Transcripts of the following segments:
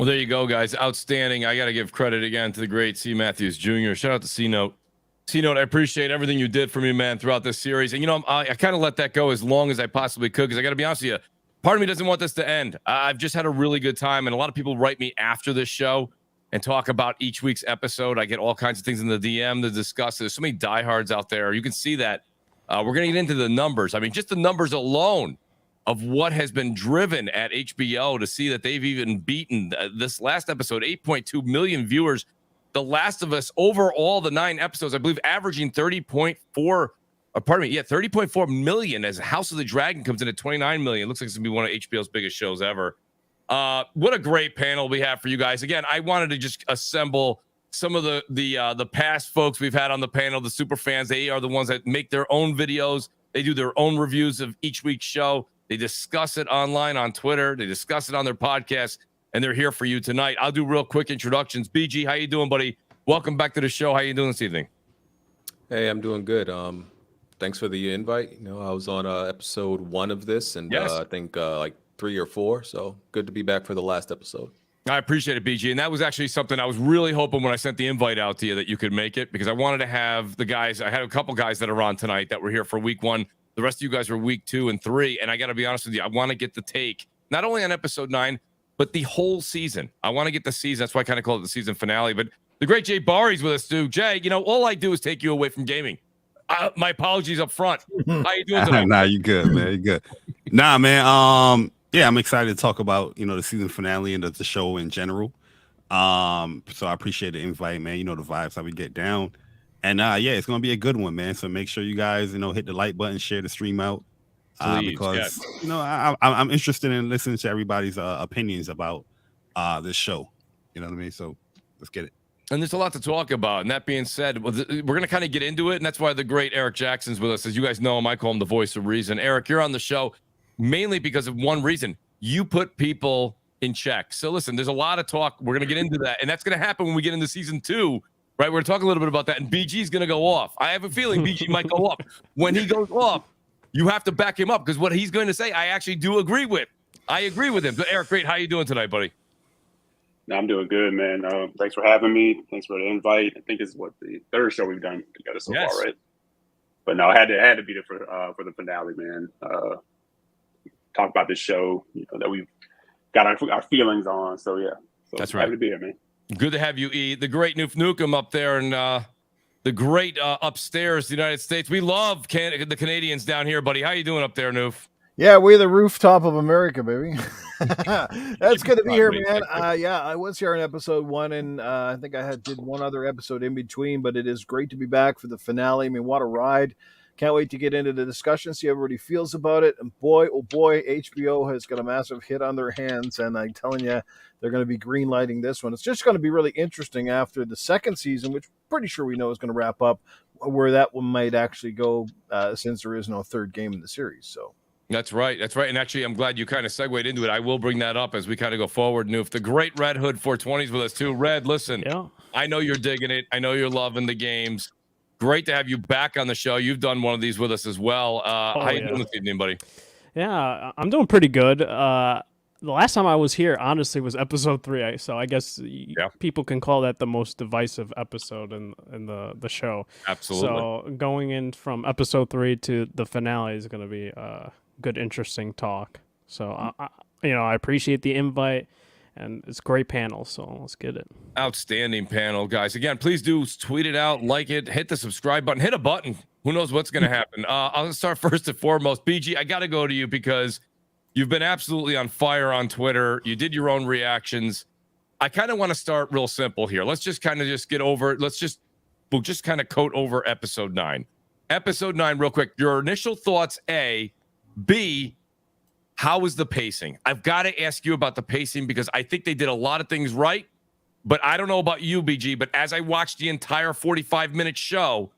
Well, there you go, guys. Outstanding. I got to give credit again to the great C. Matthews Jr. Shout out to C-Note. C-Note, I appreciate everything you did for me, man, throughout this series. And, you know, I kind of let that go as long as I possibly could because I got to be honest with you. Part of me doesn't want this to end. I've just had a really good time. And a lot of people write me after this show and talk about each week's episode. I get all kinds of things in the DM to discuss. There's so many diehards out there. You can see that. We're going to get into the numbers. I mean, just the numbers alone of what has been driven at HBO to see that they've even beaten this last episode, 8.2 million viewers. The Last of Us, overall, the 9 episodes, I believe, averaging 30.4 million as House of the Dragon comes in at 29 million. Looks like it's going to be one of HBO's biggest shows ever. What a great panel we have for you guys. Again, I wanted to just assemble some of the past folks we've had on the panel, the super fans. They are the ones that make their own videos. They do their own reviews of each week's show. They discuss it online on Twitter. They discuss it on their podcast, and they're here for you tonight. I'll do real quick introductions. BG, how you doing, buddy? Welcome back to the show. How you doing this evening? Hey, I'm doing good. Thanks for the invite. You know, I was on episode 1 of this, and yes. I think like 3 or 4. So good to be back for the last episode. I appreciate it, BG. And that was actually something I was really hoping when I sent the invite out to you that you could make it, because I wanted to have the guys. I had a couple guys that are on tonight that were here for week 1. The rest of you guys were week 2 and 3. And I got to be honest with you, I want to get the take, not only on episode 9, but the whole season. I want to get the season. That's why I kind of call it the season finale. But the great Jay Barry's with us, too. Jay, you know, all I do is take you away from gaming. My apologies up front. How you doing tonight? Nah, you good, man. You good. Nah, man. Yeah, I'm excited to talk about the season finale and the show in general. So I appreciate the invite, man. You know the vibes how we get down, and yeah, it's gonna be a good one, man. So make sure you guys hit the like button, share the stream out, Please, because I'm interested in listening to everybody's opinions about this show. You know what I mean? So let's get it. And there's a lot to talk about. And that being said, we're going to kind of get into it. And that's why the great Eric Jackson's with us. As you guys know him, I call him the voice of reason. Eric, you're on the show mainly because of one reason. You put people in check. So listen, there's a lot of talk. We're going to get into that. And that's going to happen when we get into season 2, right? We're going to talk a little bit about that. And BG's going to go off. I have a feeling BG might go off. When he goes off, you have to back him up because what he's going to say, I actually do agree with. I agree with him. So Eric, great. How you doing tonight, buddy? No, I'm doing good, man. Thanks for having me. Thanks for the invite. I think it's the third show we've done together so far, right? But no, I had to be there for the finale, man. Talk about this show, that we've got our feelings on. So yeah, that's right. Happy to be here, man. Good to have you, E. The great Noof Nukem up there, and the great upstairs, the United States. We love the Canadians down here, buddy. How you doing up there, Noof? Yeah, we're the rooftop of America, baby. That's good to be here, man. Yeah, I was here in episode 1, and I think I did one other episode in between, but it is great to be back for the finale. I mean, what a ride. Can't wait to get into the discussion, see how everybody feels about it. And boy, oh boy, HBO has got a massive hit on their hands, and I'm telling you, they're going to be green-lighting this one. It's just going to be really interesting after the second season, which I'm pretty sure we know is going to wrap up, where that one might actually go, since there is no third game in the series, so. That's right. That's right. And actually, I'm glad you kind of segued into it. I will bring that up as we kind of go forward. Noof, the great Red Hood 420 is with us too. Red, listen, I know you're digging it. I know you're loving the games. Great to have you back on the show. You've done one of these with us as well. How you doing this evening, buddy? Yeah, I'm doing pretty good. The last time I was here, honestly, was episode 3. So I guess people can call that the most divisive episode in the show. Absolutely. So going in from episode 3 to the finale is going to be good, interesting talk. So I appreciate the invite, and it's a great panel. So let's get it. Outstanding panel, guys. Again, please do tweet it out, like it, hit the subscribe button, hit a button. Who knows what's going to happen? I'll start first and foremost. BG, I got to go to you because you've been absolutely on fire on Twitter. You did your own reactions. I kind of want to start real simple here. Let's just kind of get over it. We'll just kind of coat over episode 9. Episode 9, real quick. Your initial thoughts, A. B, how was the pacing? I've got to ask you about the pacing because I think they did a lot of things right, but I don't know about you, BG, but as I watched the entire 45-minute show,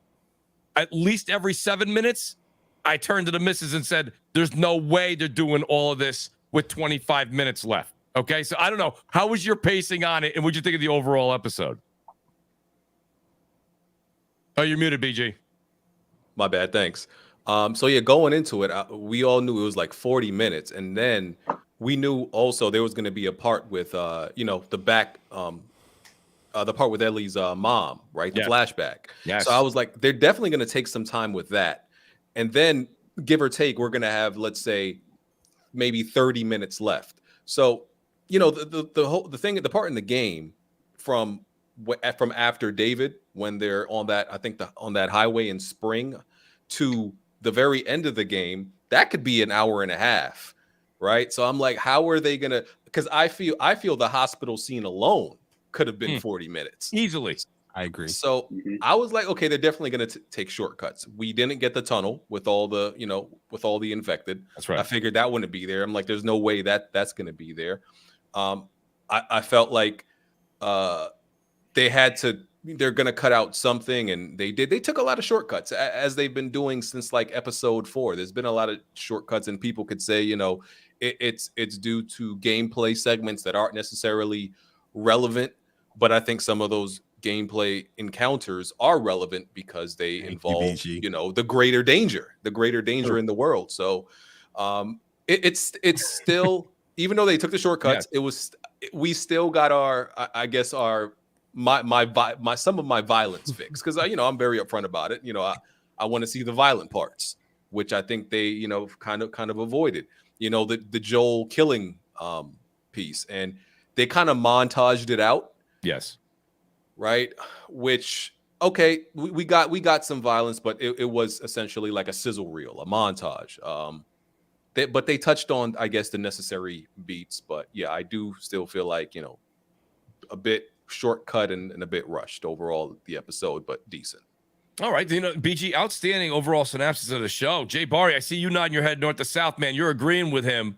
at least every 7 minutes, I turned to the missus and said, there's no way they're doing all of this with 25 minutes left. Okay, so I don't know. How was your pacing on it, and what'd you think of the overall episode? Oh, you're muted, BG. My bad, thanks. So yeah, going into it, we all knew it was like 40 minutes, and then we knew also there was going to be a part with the part with Ellie's mom, right? The flashback. Yes. So I was like, they're definitely going to take some time with that, and then give or take, we're going to have, let's say, maybe 30 minutes left. So the part in the game from after David, when they're on that, I think on that highway in spring, to the very end of the game, that could be an hour and a half, right? So I'm like, how are they gonna? Because I feel the hospital scene alone could have been 40 minutes easily. I agree. So I was like, okay, they're definitely gonna take shortcuts. We didn't get the tunnel with all the infected. That's right. I figured that wouldn't be there. I'm like, there's no way that's gonna be there. I felt like they're going to cut out something, and they did. They took a lot of shortcuts, as they've been doing since like episode 4. There's been a lot of shortcuts, and people could say, it's due to gameplay segments that aren't necessarily relevant, but I think some of those gameplay encounters are relevant because they involve the greater danger in the world. So it's still, even though they took the shortcuts, we still got our some of my violence fix, because I'm very upfront about it. I want to see the violent parts, which I think they kind of avoided. The Joel killing piece, and they kind of montaged it out. Yes. Right, which okay, we got some violence, but it was essentially like a sizzle reel, a montage. But they touched on, I guess, the necessary beats. But yeah, I do still feel like, a bit shortcut and a bit rushed overall the episode, but decent. All right, BG, outstanding overall synopsis of the show. Jay Barry, I see you nodding your head north to south, man. You're agreeing with him.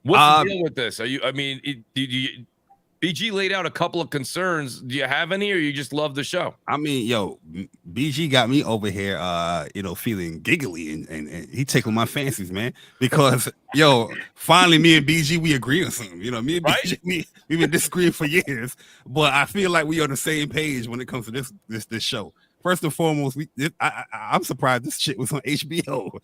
What's the deal with this? Are you? I mean, BG laid out a couple of concerns. Do you have any, or you just love the show? I mean, yo, BG got me over here, feeling giggly and he tickled my fancies, man. Because finally, me and BG we agree on something. Me and BG we've been disagreeing for years, but I feel like we are on the same page when it comes to this show. First and foremost, I'm surprised this shit was on HBO.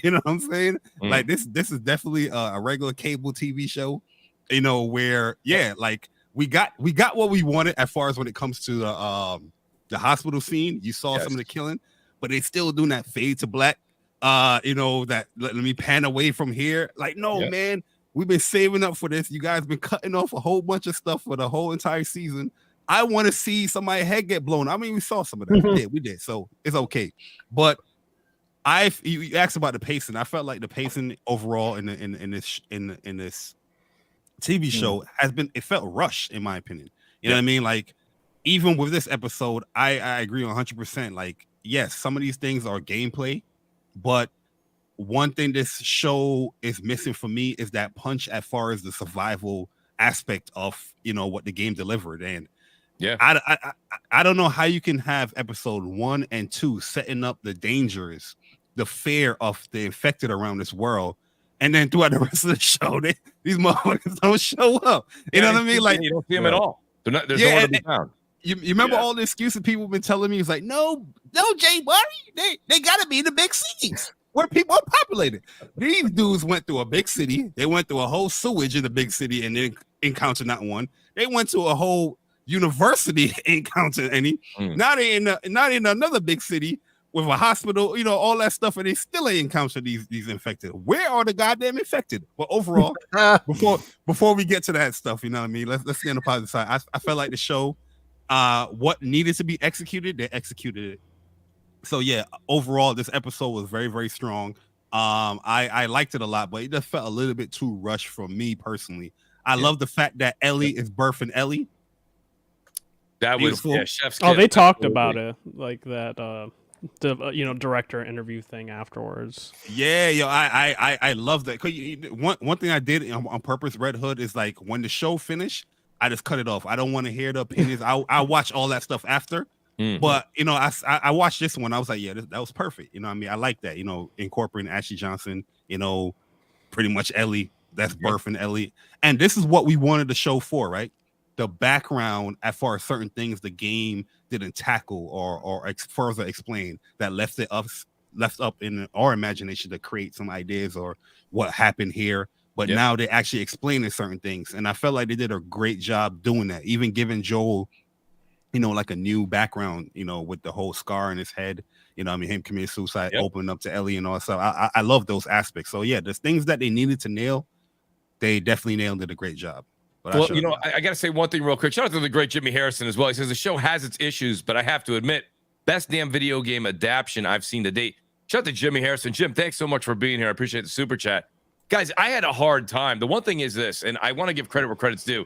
You know what I'm saying? Like this is definitely a regular cable TV show. Where like. We got what we wanted as far as when it comes to the hospital scene. You saw some of the killing, but they still doing that fade to black. That let me pan away from here. Like, no, man, we've been saving up for this. You guys been cutting off a whole bunch of stuff for the whole entire season. I want to see somebody's head get blown. I mean, we saw some of that. We did. So it's okay. But you asked about the pacing. I felt like the pacing overall in this TV show it felt rushed, in my opinion. You know what I mean? Like, even with this episode, I agree 100%. Like, yes, some of these things are gameplay, but one thing this show is missing for me is that punch as far as the survival aspect of what the game delivered. And I don't know how you can have episode 1 and 2 setting up the dangers, the fear of the infected around this world, and then throughout the rest of the show, these motherfuckers don't show up. You know what I mean? Like, you don't see them at all. There's nowhere to be found. You remember all the excuses people have been telling me? It's like, no, Jay Barry, they gotta be in the big cities where people are populated. These dudes went through a big city. They went through a whole sewage in the big city and then encountered not one. They went to a whole university, encountered any. Not in another big city with a hospital, all that stuff, and they still ain't encountered these infected. Where are the goddamn infected? But overall, before we get to that stuff, you know what I mean? Let's get on the positive side. I felt like the show, what needed to be executed, they executed it. So yeah, overall, this episode was very, very strong. I liked it a lot, but it just felt a little bit too rushed for me personally. I love the fact that Ellie is birthing Ellie. That Beautiful. was chef's kiss. Oh, they talked about it like that. The director interview thing afterwards. Yeah, I love that. One thing I did on purpose, Red Hood, is like when the show finished, I just cut it off. I don't want to hear the opinions. I watch all that stuff after. But I watched this one. I was like, yeah, that was perfect. You know what I mean? I like that. Incorporating Ashley Johnson. Pretty much Ellie. That's birthing Ellie, and this is what we wanted the show for, right? The background as far as certain things the game didn't tackle or further explain, that left up in our imagination to create some ideas or what happened here. But now they actually explaining certain things, and I felt like they did a great job doing that, even giving Joel like a new background, with the whole scar in his head, him committing suicide, opening up to Ellie and all that stuff. I love those aspects. So yeah, there's things that they needed to nail. They definitely nailed it a great job. But well, I got to say one thing real quick. Shout out to the great Jimmy Harrison as well. He says the show has its issues, but I have to admit, best damn video game adaptation I've seen to date. Shout out to Jimmy Harrison. Jim, thanks so much for being here. I appreciate the super chat. Guys, I had a hard time. The one thing is this, and I want to give credit where credit's due.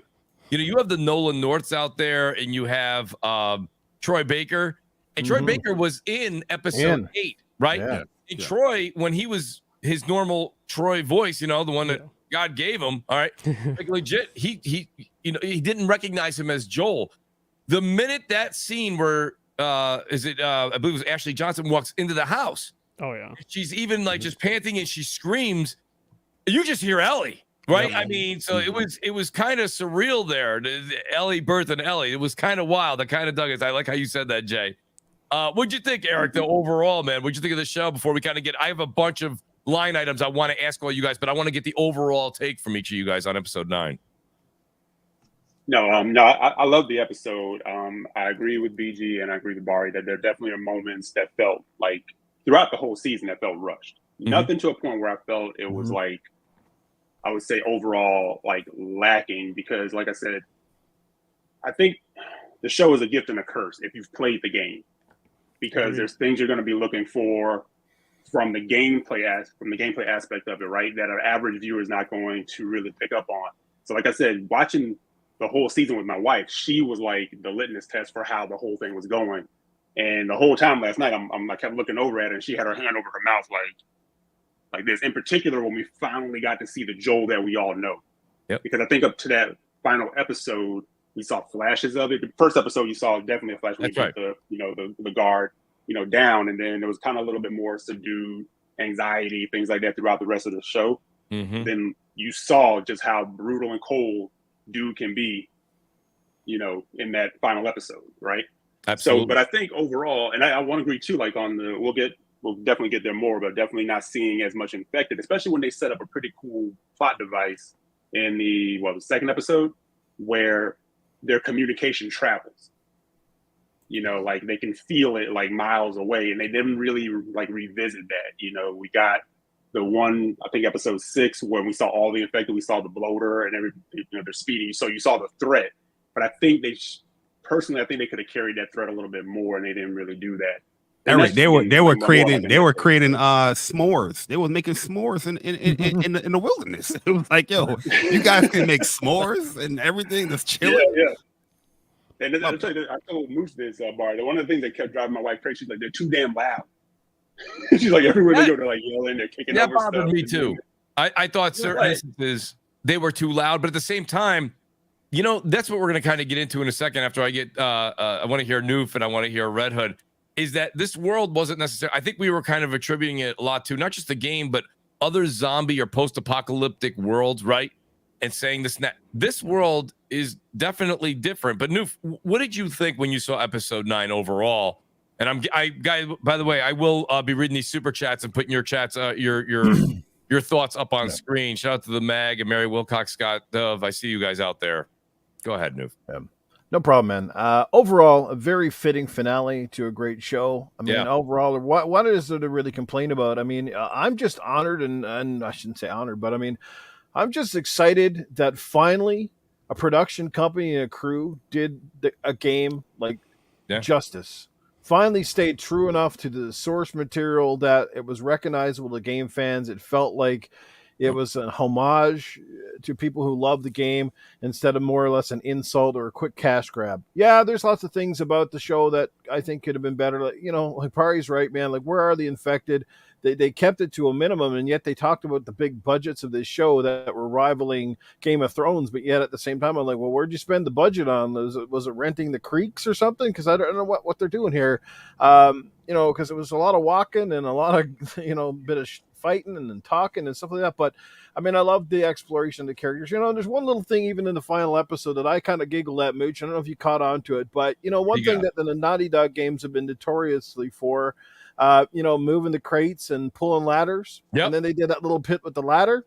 You have the Nolan Norths out there, and you have Troy Baker. And Troy Baker was in episode 8, right? Yeah. And Troy, when he was his normal Troy voice, the one that God gave him, all right, like legit, he didn't recognize him as Joel. The minute that scene where I believe it was Ashley Johnson walks into the house. Oh yeah. She's even like just panting and she screams. You just hear Ellie, right? I mean, so it was kind of surreal there. Ellie birthing Ellie. It was kind of wild. I kind of dug it. I like how you said that, Jay. What'd you think, Eric, though, overall, man? What'd you think of the show before we kind of I have a bunch of line items I want to ask all you guys, but I want to get the overall take from each of you guys on episode 9. I love the episode. I agree with BG and I agree with Barry that there definitely are moments that felt like throughout the whole season that felt rushed. Nothing to a point where I felt it was like, I would say overall like lacking, because like I said, I think the show is a gift and a curse if you've played the game. because there's things you're going to be looking for from the gameplay aspect of it, right? That an average viewer is not going to really pick up on. So, like I said, watching the whole season with my wife, she was like the litmus test for how the whole thing was going. And the whole time last night, I kept looking over at her, and she had her hand over her mouth, like this. In particular, when we finally got to see the Joel that we all know, because I think up to that final episode, we saw flashes of it. The first episode, you saw definitely a flash when you get the guard, down, and then there was kind of a little bit more subdued anxiety, things like that throughout the rest of the show. Mm-hmm. Then you saw just how brutal and cold dude can be, in that final episode, right? Absolutely. So, but I think overall, and I want to agree too, like on the, we'll definitely get there more, but definitely not seeing as much infected, especially when they set up a pretty cool plot device in the second episode where their communication travels. Like they can feel it like miles away, and they didn't really like revisit that. We got the one, I think episode 6, when we saw all the infected, we saw the bloater and everything, they're speeding. So you saw the threat, but I think personally, I think they could have carried that threat a little bit more, and they didn't really do that. Eric, they were creating s'mores. They were making s'mores in the wilderness. It was like, yo, you guys can make s'mores and everything that's chilling. Yeah. And I told Mooch this, Bar. One of the things that kept driving my wife crazy, she's like, they're too damn loud. She's like, everywhere they go, they're like yelling, they're kicking over stuff. That bothered me too. I thought certain instances they were too loud, but at the same time, that's what we're going to kind of get into in a second after I get, I want to hear Noof and I want to hear Red Hood, is that this world wasn't necessary. I think we were kind of attributing it a lot to not just the game, but other zombie or post-apocalyptic worlds, right? And saying this world is definitely different. But Noof, what did you think when you saw episode 9 overall? And guys, by the way, I will be reading these super chats and putting your chats, your thoughts up on screen. Shout out to the Mag and Mary Wilcox, Scott Dove. I see you guys out there. Go ahead, Noof. No problem, man. Overall, a very fitting finale to a great show. I mean, overall, what is there to really complain about? I mean, I'm just honored, and I shouldn't say honored, but I mean, I'm just excited that finally a production company and a crew did a game like justice. Finally stayed true enough to the source material that it was recognizable to game fans. It felt like it was a homage to people who love the game instead of more or less an insult or a quick cash grab. Yeah, there's lots of things about the show that I think could have been better. Like, Pari's right, man. Like, where are the infected? They kept it to a minimum, and yet they talked about the big budgets of this show that were rivaling Game of Thrones. But yet at the same time, I'm like, well, where'd you spend the budget on? Was it renting the creeks or something? Because I don't know what they're doing here. Because it was a lot of walking and a lot of, bit of fighting and then talking and stuff like that. But I mean, I love the exploration of the characters. There's one little thing even in the final episode that I kind of giggled at, Mooch. I don't know if you caught on to it, but one thing that the Naughty Dog games have been notoriously for, moving the crates and pulling ladders. Yep. And then they did that little pit with the ladder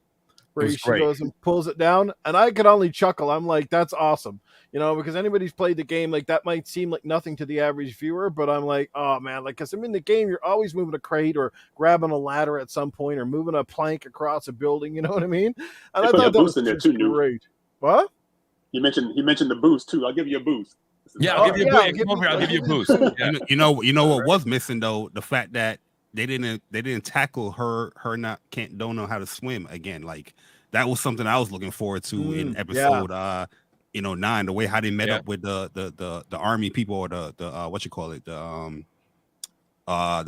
where she goes and pulls it down. And I could only chuckle. I'm like, that's awesome. Because anybody's played the game, like that might seem like nothing to the average viewer, but I'm like, oh man, like, cause I'm in the game, you're always moving a crate or grabbing a ladder at some point or moving a plank across a building. You know what I mean? And I thought that was in there too, great. What? You mentioned the boost too. I'll give you a boost. I'll give you a boost. Yeah. You know what was missing though? The fact that they didn't tackle her don't know how to swim again. Like that was something I was looking forward to in episode 9. The way how they met up with the army people or the what you call it, the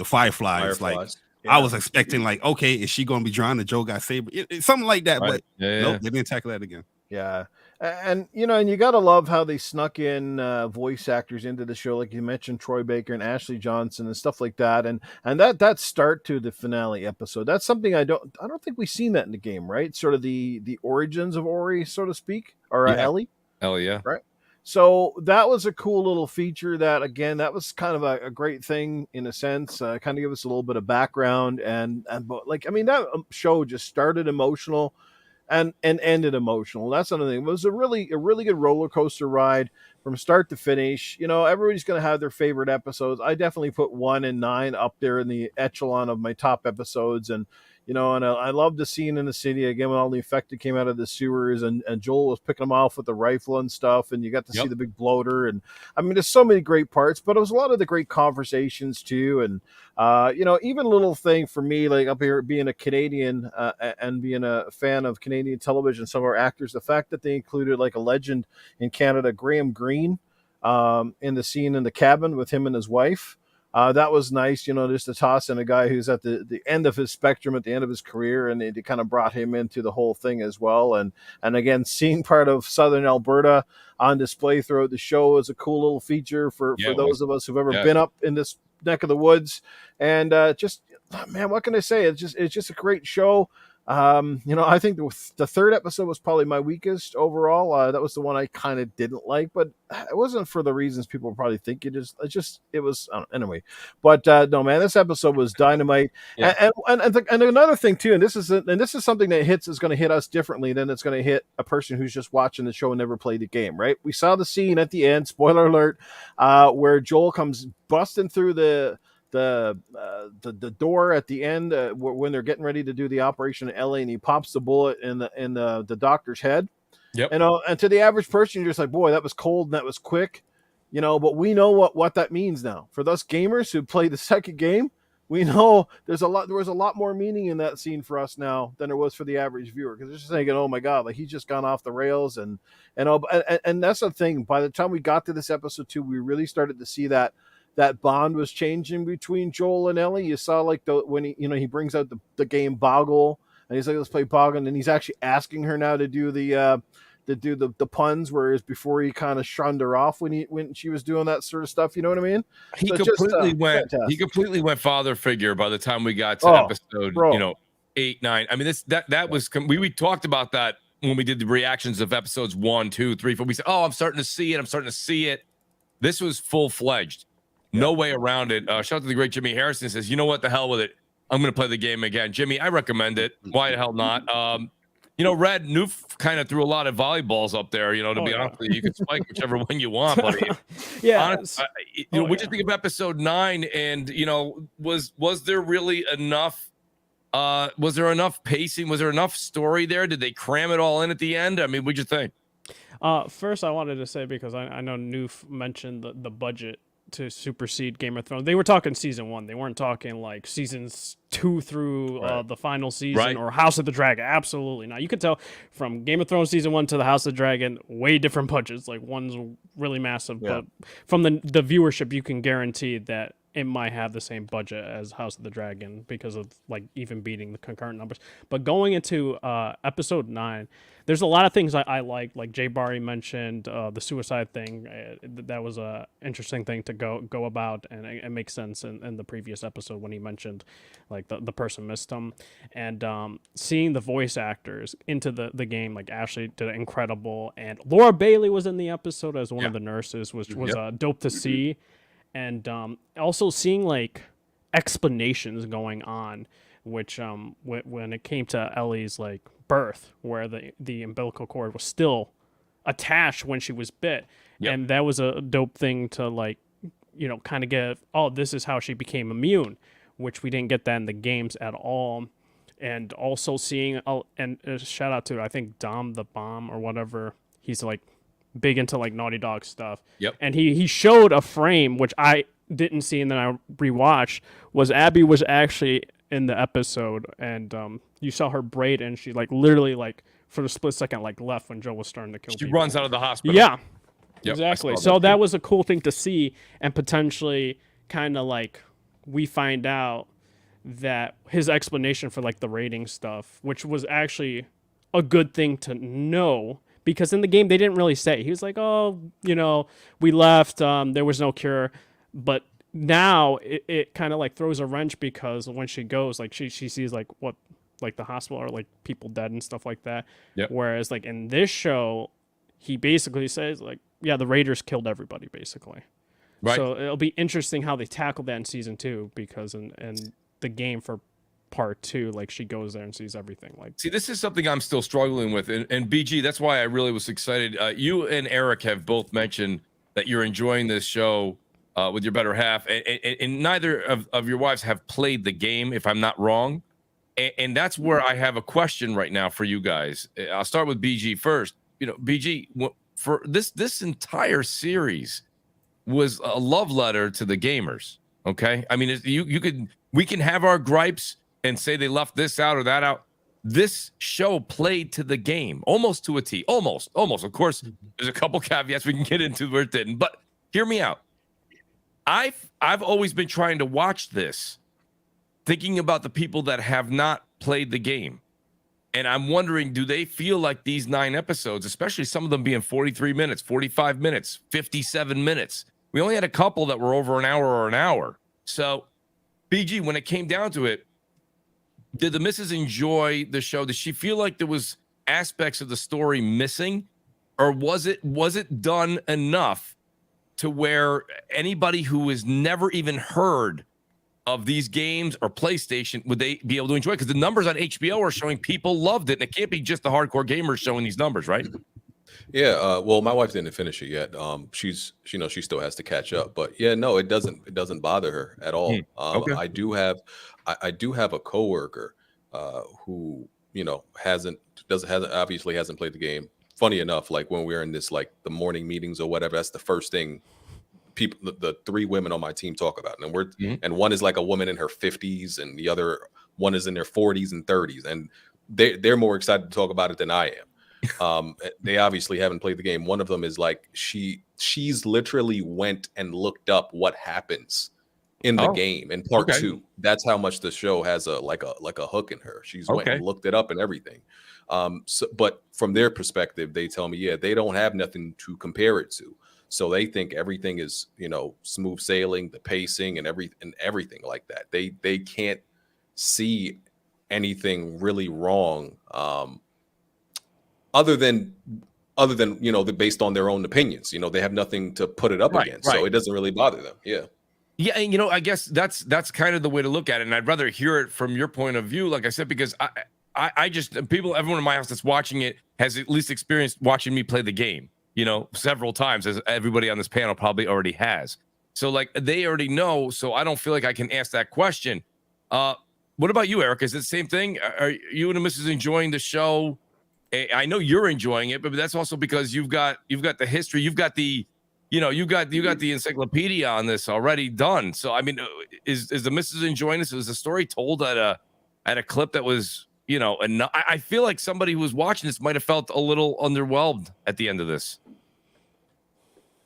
Fireflies. Like I was expecting like, okay, is she gonna be drawing the Joe got saber? Something like that, but nope, they didn't tackle that again. Yeah. And and you gotta love how they snuck in voice actors into the show, like you mentioned, Troy Baker and Ashley Johnson and stuff like that, and that start to the finale episode. That's something I don't think we've seen that in the game, right? Sort of the origins of Ori, so to speak, or Ellie. Ellie, yeah, right. So that was a cool little feature. That again, that was kind of a great thing in a sense. Kind of give us a little bit of background and like I mean that show just started emotional. And ended emotional. That's another thing. It was a really good roller coaster ride from start to finish. Everybody's going to have their favorite episodes. I definitely put 1 and 9 up there in the echelon of my top episodes. And you know, and I love the scene in the city again when all the infected came out of the sewers, and Joel was picking them off with the rifle and stuff, and you got to see the big bloater, and I mean, there's so many great parts, but it was a lot of the great conversations too, and you know, even a little thing for me, like up here being a Canadian and being a fan of Canadian television, some of our actors, the fact that they included like a legend in Canada, Graham Greene, in the scene in the cabin with him and his wife. That was nice, you know, just to toss in a guy who's at the end of his spectrum, at the end of his career, and they kind of brought him into the whole thing as well. And again, seeing part of Southern Alberta on display throughout the show is a cool little feature for those of us who've ever been up in this neck of the woods. And just, man, what can I say? It's just a great show. You know, I think the third episode was probably my weakest overall. That was the one I kind of didn't like, but it wasn't for the reasons people probably think it is. It was anyway. But no, man, this episode was dynamite. And another thing too, and this is something that is going to hit us differently than it's going to hit a person who's just watching the show and never played the game, right? We saw the scene at the end, spoiler alert, where Joel comes busting through the door at the end when they're getting ready to do the operation in LA, and he pops the bullet in the doctor's head. Yep. And to the average person, you're just like, boy, that was cold and that was quick, you know. But we know what that means now. For those gamers who played the second game, we know there was a lot more meaning in that scene for us now than there was for the average viewer, because they're just thinking, oh my god, like he's just gone off the rails, and that's the thing. By the time we got to this episode 2, we really started to see that bond was changing between Joel and Ellie. You saw like when he brings out the game Boggle, and he's like, let's play Boggle, and he's actually asking her now to do the puns, whereas before he kind of shunned her off when she was doing that sort of stuff. You know what I mean? He completely went father figure by the time we got to episode 8, 9. I mean, that was we talked about that when we did the reactions of episodes 1, 2, 3, 4. We said, I'm starting to see it. This was full-fledged. No way around it. Shout out to the great Jimmy Harrison. Says, you know what, the hell with it. I'm going to play the game again. Jimmy, I recommend it. Why the hell not? Red Noof kind of threw a lot of volleyballs up there. To be honest with you, you can spike whichever one you want, buddy. Honestly, what do you think of episode 9? And was there really enough? Was there enough pacing? Was there enough story there? Did they cram it all in at the end? I mean, what'd you think? First, I wanted to say, because I know Noof mentioned the budget to supersede Game of Thrones. They were talking season 1. They weren't talking like seasons 2 through the final season or House of the Dragon. Absolutely not. You could tell from Game of Thrones season 1 to the House of the Dragon, way different budgets. Like one's really massive, but from the viewership, you can guarantee that it might have the same budget as House of the Dragon because of like even beating the concurrent numbers. But going into episode 9, there's a lot of things I liked. Like Jay Barry mentioned the suicide thing. That was a interesting thing to go about, and it makes sense in the previous episode when he mentioned like the person missed him. And seeing the voice actors into the game, like Ashley did incredible, and Laura Bailey was in the episode as one of the nurses, which was dope to see. And also seeing like explanations going on, which when it came to Ellie's like birth, where the umbilical cord was still attached when she was bit, and that was a dope thing to like kind of get. This is how she became immune, which we didn't get that in the games at all. And also seeing and shout out to I think Dom the Bomb or whatever, he's like big into like Naughty Dog stuff. And he showed a frame which I didn't see, and then I rewatched, was Abby was actually in the episode, and you saw her braid, and she like literally like for a split second like left when Joe was starting to kill people. She runs out of the hospital. Exactly. So that was a cool thing to see, and potentially kind of like we find out that his explanation for like the rating stuff, which was actually a good thing to know. Because in the game, they didn't really say. He was like, we left. There was no cure. But now it kind of like throws a wrench, because when she goes, like she sees like what, like the hospital or like people dead and stuff like that. Whereas like in this show, he basically says like, the Raiders killed everybody basically. So it'll be interesting how they tackle that in season 2, because in the game for part 2, like she goes there and sees everything. Like, see, this is something I'm still struggling with, and BG, that's why I really was excited. You and Eric have both mentioned that you're enjoying this show with your better half, and neither of your wives have played the game, if I'm not wrong. And that's where I have a question right now for you guys. I'll start with BG first. You know, BG, for this entire series was a love letter to the gamers. Okay, I mean, we can have our gripes and say they left this out or that out. This show played to the game almost to a T. Almost. Of course, there's a couple caveats we can get into where it didn't. But hear me out. I've always been trying to watch this, thinking about the people that have not played the game. And I'm wondering, do they feel like these 9 episodes, especially some of them being 43 minutes, 45 minutes, 57 minutes? We only had a couple that were over an hour or an hour. So, BG, when it came down to it, did the missus enjoy the show? Did she feel like there was aspects of the story missing? Or was it done enough to where anybody who has never even heard of these games or PlayStation, would they be able to enjoy it? Because the numbers on HBO are showing people loved it. And it can't be just the hardcore gamers showing these numbers, right? Yeah, well, my wife didn't finish it yet. She's she still has to catch up, but yeah, no, it doesn't bother her at all. Okay. I do have a coworker who hasn't played the game. Funny enough, like when we're in this like the morning meetings or whatever, that's the first thing people, the 3 women on my team talk about, and one is like a woman in her 50s, and the other one is in their 40s and 30s, and they're more excited to talk about it than I am. They obviously haven't played the game. One of them is like she's literally went and looked up what happens in the game in part 2. That's how much the show has a hook in her. She's went and looked it up and everything. But from their perspective, they tell me, yeah, they don't have nothing to compare it to. So they think everything is, smooth sailing, the pacing and everything like that. They can't see anything really wrong. Other than based on their own opinions, they have nothing to put it up against. So it doesn't really bother them. Yeah. Yeah, and I guess that's kind of the way to look at it. And I'd rather hear it from your point of view, like I said, because I just everyone in my house that's watching it has at least experienced watching me play the game, several times, as everybody on this panel probably already has. So like they already know. So I don't feel like I can ask that question. What about you, Eric? Is it the same thing? Are you and the missus enjoying the show? I know you're enjoying it, but that's also because you've got the history, you've got the you got the encyclopedia on this already done. So I mean, is the missus enjoying this? Was the story told at a clip that was enough? I feel like somebody who was watching this might have felt a little underwhelmed at the end of this.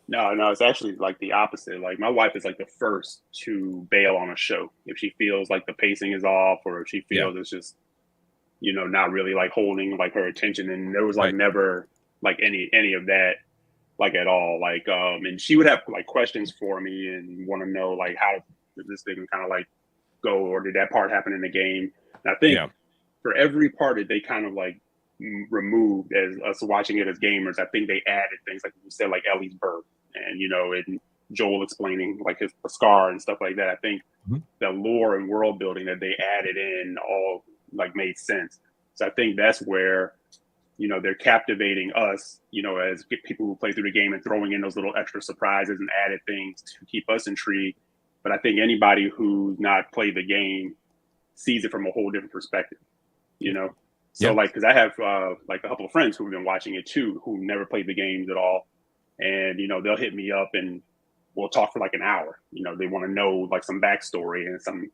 No, it's actually like the opposite. Like my wife is like the first to bail on a show if she feels like the pacing is off, or if she feels it's just not really like holding like her attention. And there was like never like any of that like at all. Like and she would have like questions for me and want to know like how did this thing kind of like go, or did that part happen in the game? And I think for every part that they kind of like removed as us watching it as gamers, I think they added things like you said, like Ellie's birth, and and Joel explaining like his scar and stuff like that. I think the lore and world building that they added in all like made sense. So I think that's where they're captivating us, as people who play through the game and throwing in those little extra surprises and added things to keep us intrigued. But I think anybody who's not played the game sees it from a whole different perspective, So like, because I have like a couple of friends who've been watching it too, who never played the games at all. And, they'll hit me up and we'll talk for like an hour. They want to know like some backstory and some,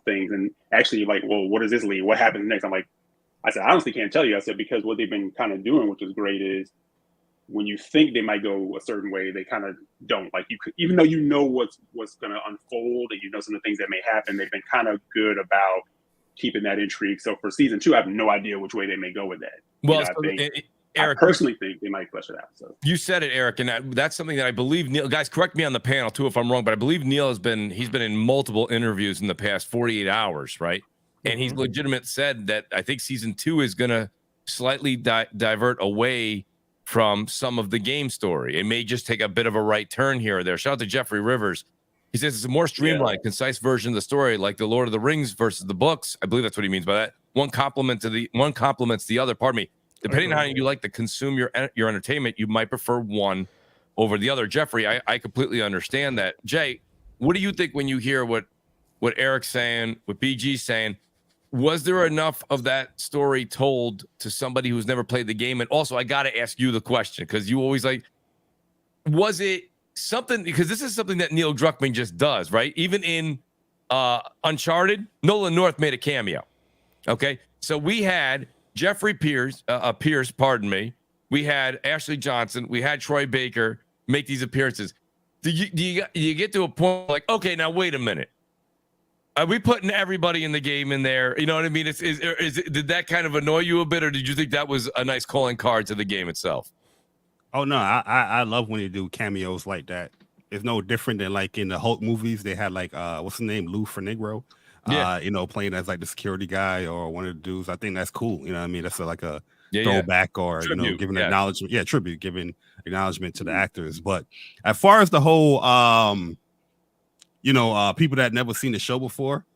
things. And actually like, well, what does this lead? What happens next? I said, I honestly can't tell you. I said, because what they've been kind of doing, which is great, is when you think they might go a certain way, they kind of don't. Like even though what's going to unfold and some of the things that may happen, they've been kind of good about keeping that intrigue. So for season 2, I have no idea which way they may go with that. Well, I personally think they might flesh it out. So you said it, Eric, and that's something that I believe Neil. Guys, correct me on the panel too if I'm wrong, but I believe Neil he's been in multiple interviews in the past 48 hours, right? And he's legitimate said that I think season 2 is going to slightly divert away from some of the game story. It may just take a bit of a right turn here or there. Shout out to Jeffrey Rivers. He says it's a more streamlined, concise version of the story, like the Lord of the Rings versus the books. I believe that's what he means by that. One complements the other. Pardon me. Depending on how you like to consume your entertainment, you might prefer one over the other. Jeffrey, I completely understand that. Jay, what do you think when you hear what Eric's saying, what BG's saying? was there enough of that story told to somebody who's never played the game? And also, I got to ask you the question, because you always like, was it something, because this is something that Neil Druckmann just does, right? Even in Uncharted, Nolan North made a cameo. Okay, so we had Jeffrey Pierce, pardon me. We had Ashley Johnson. We had Troy Baker make these appearances. Do you get to a point like, okay, now wait a minute. Are we putting everybody in the game in there? You know what I mean? Did that kind of annoy you a bit, or did you think that was a nice calling card to the game itself? Oh no, I love when they do cameos like that. It's no different than like in the Hulk movies. They had like what's the name, Lou Ferrigno, you know, playing as like the security guy or one of the dudes. I think that's cool. You know what I mean? That's like a throwback or tribute, you know, giving acknowledgement. Yeah, tribute, giving acknowledgement to the actors. But as far as the whole you know, people that never seen the show before,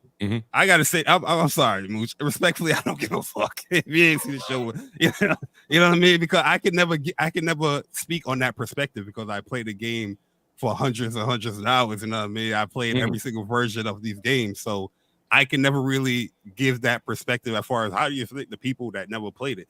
I gotta say, I'm sorry, Mooch. Respectfully, I don't give a fuck if you ain't seen the show. You know what I mean? Because I can never speak on that perspective, because I played the game for hundreds and hundreds of hours. You know what I mean? I played every single version of these games, so I can never really give that perspective as far as how do you think the people that never played it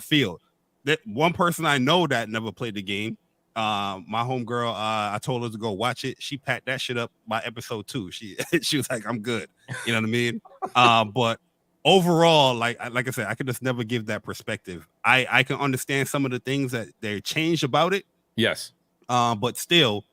feel. That one person I know that never played the game, my homegirl, I told her to go watch it. She packed that shit up by episode 2. She was like, I'm good. You know what I mean? But overall, like I said, I could just never give that perspective. I can understand some of the things that they changed about it. Yes. But still,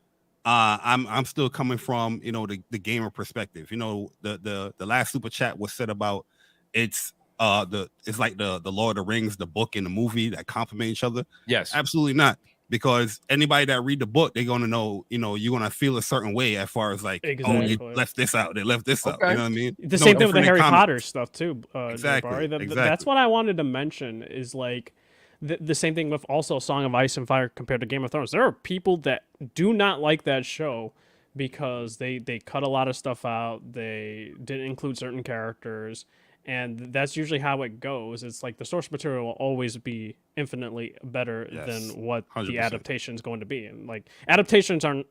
I'm still coming from, you know, the gamer perspective. You know, the last super chat was said about it's like the Lord of the Rings, the book and the movie that complement each other. Yes. Absolutely not. Because anybody that read the book, they're gonna know, you know, you're gonna feel a certain way as far as like, exactly. Oh, they left this out, they left this out. You know what I mean? The same thing with the Harry Potter stuff too. Exactly. That's what I wanted to mention, is like the same thing with also Song of Ice and Fire compared to Game of Thrones. There are people that do not like that show because they cut a lot of stuff out. They didn't include certain characters. And that's usually how it goes. It's like the source material will always be infinitely better than what 100%. The adaptation is going to be. And like adaptations are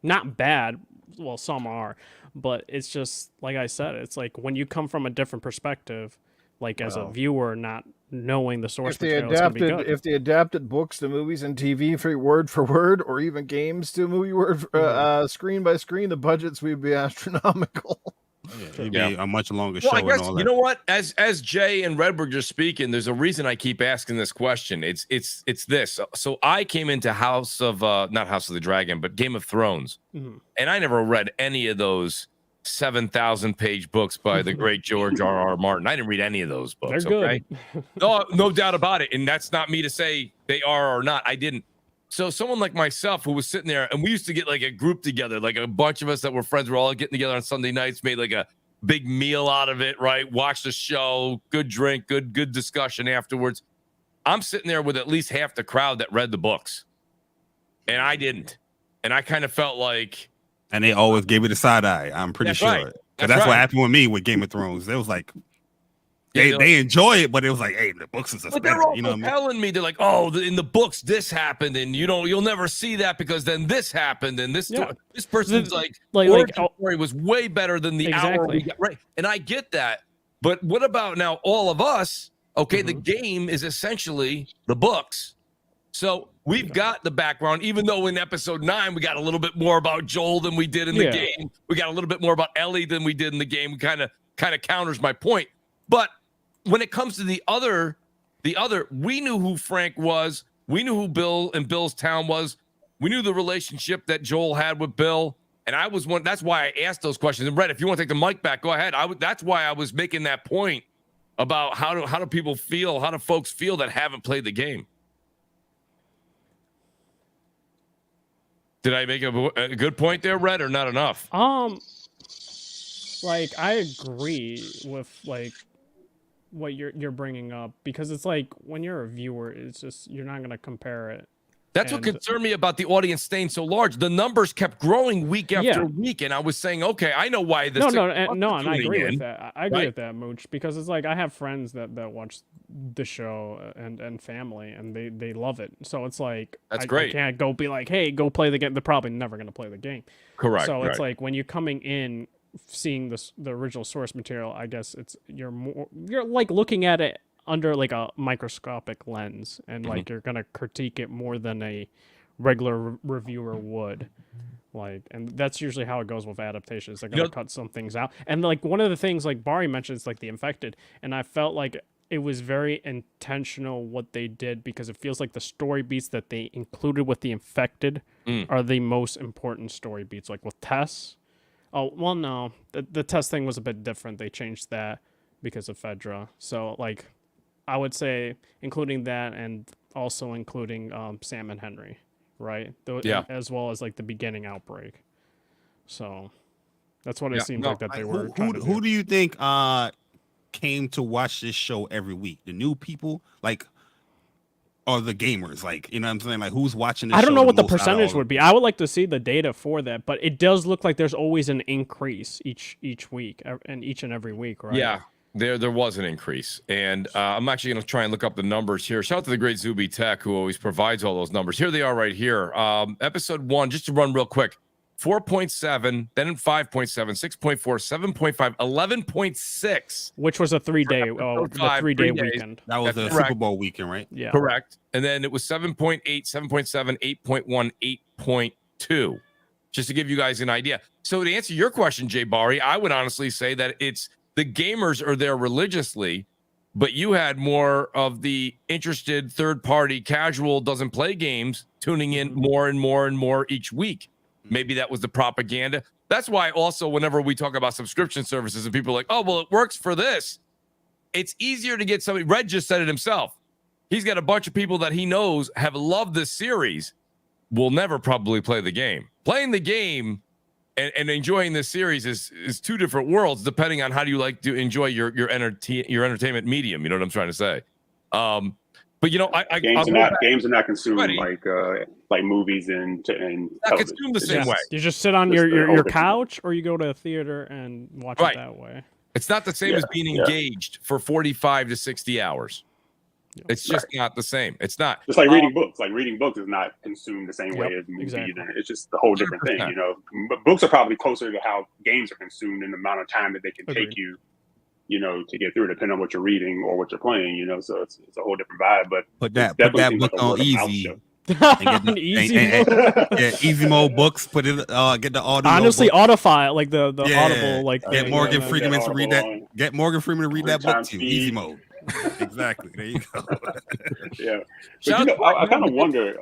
not bad. Well, some are, but it's just like I said. It's like when you come from a different perspective, like as a viewer, not knowing the source material, it's gonna be good. If they adapted books to movies and TV for word, or even games to movie word, screen by screen, the budgets would be astronomical. It'd be a much longer show. I guess, and all that. You know what? As Jay and Red were just speaking, there's a reason I keep asking this question. It's this. So I came into House of not House of the Dragon, but Game of Thrones, and I never read any of those 7,000 page books by the great George R.R. Martin. I didn't read any of those books. They're okay? good. No doubt about it. And that's not me to say they are or not. I didn't. So someone like myself who was sitting there, and we used to get like a group together, like a bunch of us that were friends, we're all getting together on Sunday nights, made like a big meal out of it, right? Watch the show, good drink, good discussion afterwards. I'm sitting there with at least half the crowd that read the books, and I didn't. And I kind of felt like... And they always gave it a side eye, I'm pretty sure. Right. That's what happened with me with Game of Thrones. It was like... They enjoy it, but it was like, hey, the books is better. They're all you know what I mean? telling me, they're like, oh, in the books this happened, and you'll never see that because then this happened, and this person's like story was way better than the hour we got. Right, and I get that, but what about now all of us? Okay, the game is essentially the books, so we've got the background. Even though in episode 9 we got a little bit more about Joel than we did in the game, we got a little bit more about Ellie than we did in the game. Kind of counters my point, but when it comes to the other, we knew who Frank was. We knew who Bill and Bill's town was. We knew the relationship that Joel had with Bill. And I was one. That's why I asked those questions. And Brett, if you want to take the mic back, go ahead. That's why I was making that point about how do people feel? How do folks feel that haven't played the game? Did I make a good point there, Red, or not enough? Like I agree with like what you're bringing up, because it's like when you're a viewer, it's just you're not going to compare it. That's what concerned me about the audience staying so large. The numbers kept growing week after week, and I was saying, okay, I know why this. And I agree with that. I agree with that, Mooch, because it's like I have friends that watch the show and family, and they love it. So it's like that's great. I can't go be like, hey, go play the game. They're probably never going to play the game. Correct. So it's like when you're coming in seeing the original source material, I guess you're like looking at it under like a microscopic lens, and like you're gonna critique it more than a regular reviewer would. Like, and that's usually how it goes with adaptations. They're gonna cut some things out, and like one of the things like Bari mentioned is like the infected, and I felt like it was very intentional what they did, because it feels like the story beats that they included with the infected are the most important story beats. Like with Tess, oh well, no, the Tess thing was a bit different. They changed that because of Fedra. So like, I would say including that, and also including Sam and Henry, right? As well as like the beginning outbreak. So that's what it seems like that they were. Who do you think came to watch this show every week? The new people, like, or the gamers? Like, you know what I'm saying? Like, who's watching this show? I don't know what the percentage would be. I would like to see the data for that, but it does look like there's always an increase each week, and each and every week, right? Yeah, there was an increase, and I'm actually going to try and look up the numbers here. Shout out to the great Zuby Tech, who always provides all those numbers. Here they are right here. Episode 1, just to run real quick. 4.7, then 5.7, 6.4, 7.5, 11.6. Which was a 3-day, the 3-day weekend. That was the Super Bowl weekend, right? Yeah. Correct. And then it was 7.8, 7.7, 8.1, 8.2. Just to give you guys an idea. So to answer your question, Jay Bari, I would honestly say that it's the gamers are there religiously, but you had more of the interested third-party casual doesn't play games tuning in more and more and more each week. Maybe that was the propaganda. That's why also whenever we talk about subscription services and people are like, oh, well, it works for this. It's easier to get somebody. Red just said it himself. He's got a bunch of people that he knows have loved this series, will never probably play the game. Playing the game and enjoying this series is two different worlds, depending on how do you like to enjoy your entertainment medium. You know what I'm trying to say? But you know, games are not consumed like movies and television. Consumed the same way. You just sit on your couch, or you go to a theater and watch it that way. It's not the same as being engaged for 45 to 60 hours. It's just not the same. It's not. Just like reading books. Like reading books is not consumed the same way as movies. Exactly. And it's just a whole different 100%. Thing, you know. But books are probably closer to how games are consumed in the amount of time that they can take you, you know, to get through, depending on what you're reading or what you're playing, you know. So it's a whole different vibe. But put that book on easy. Easy mode books. Put it. Get the audio. Honestly, Autofile, like the Audible, like get Morgan Freeman to read that. Get Morgan Freeman to read that book to you. Easy mode. Exactly. There you go. Yeah. You know, I kind of wonder.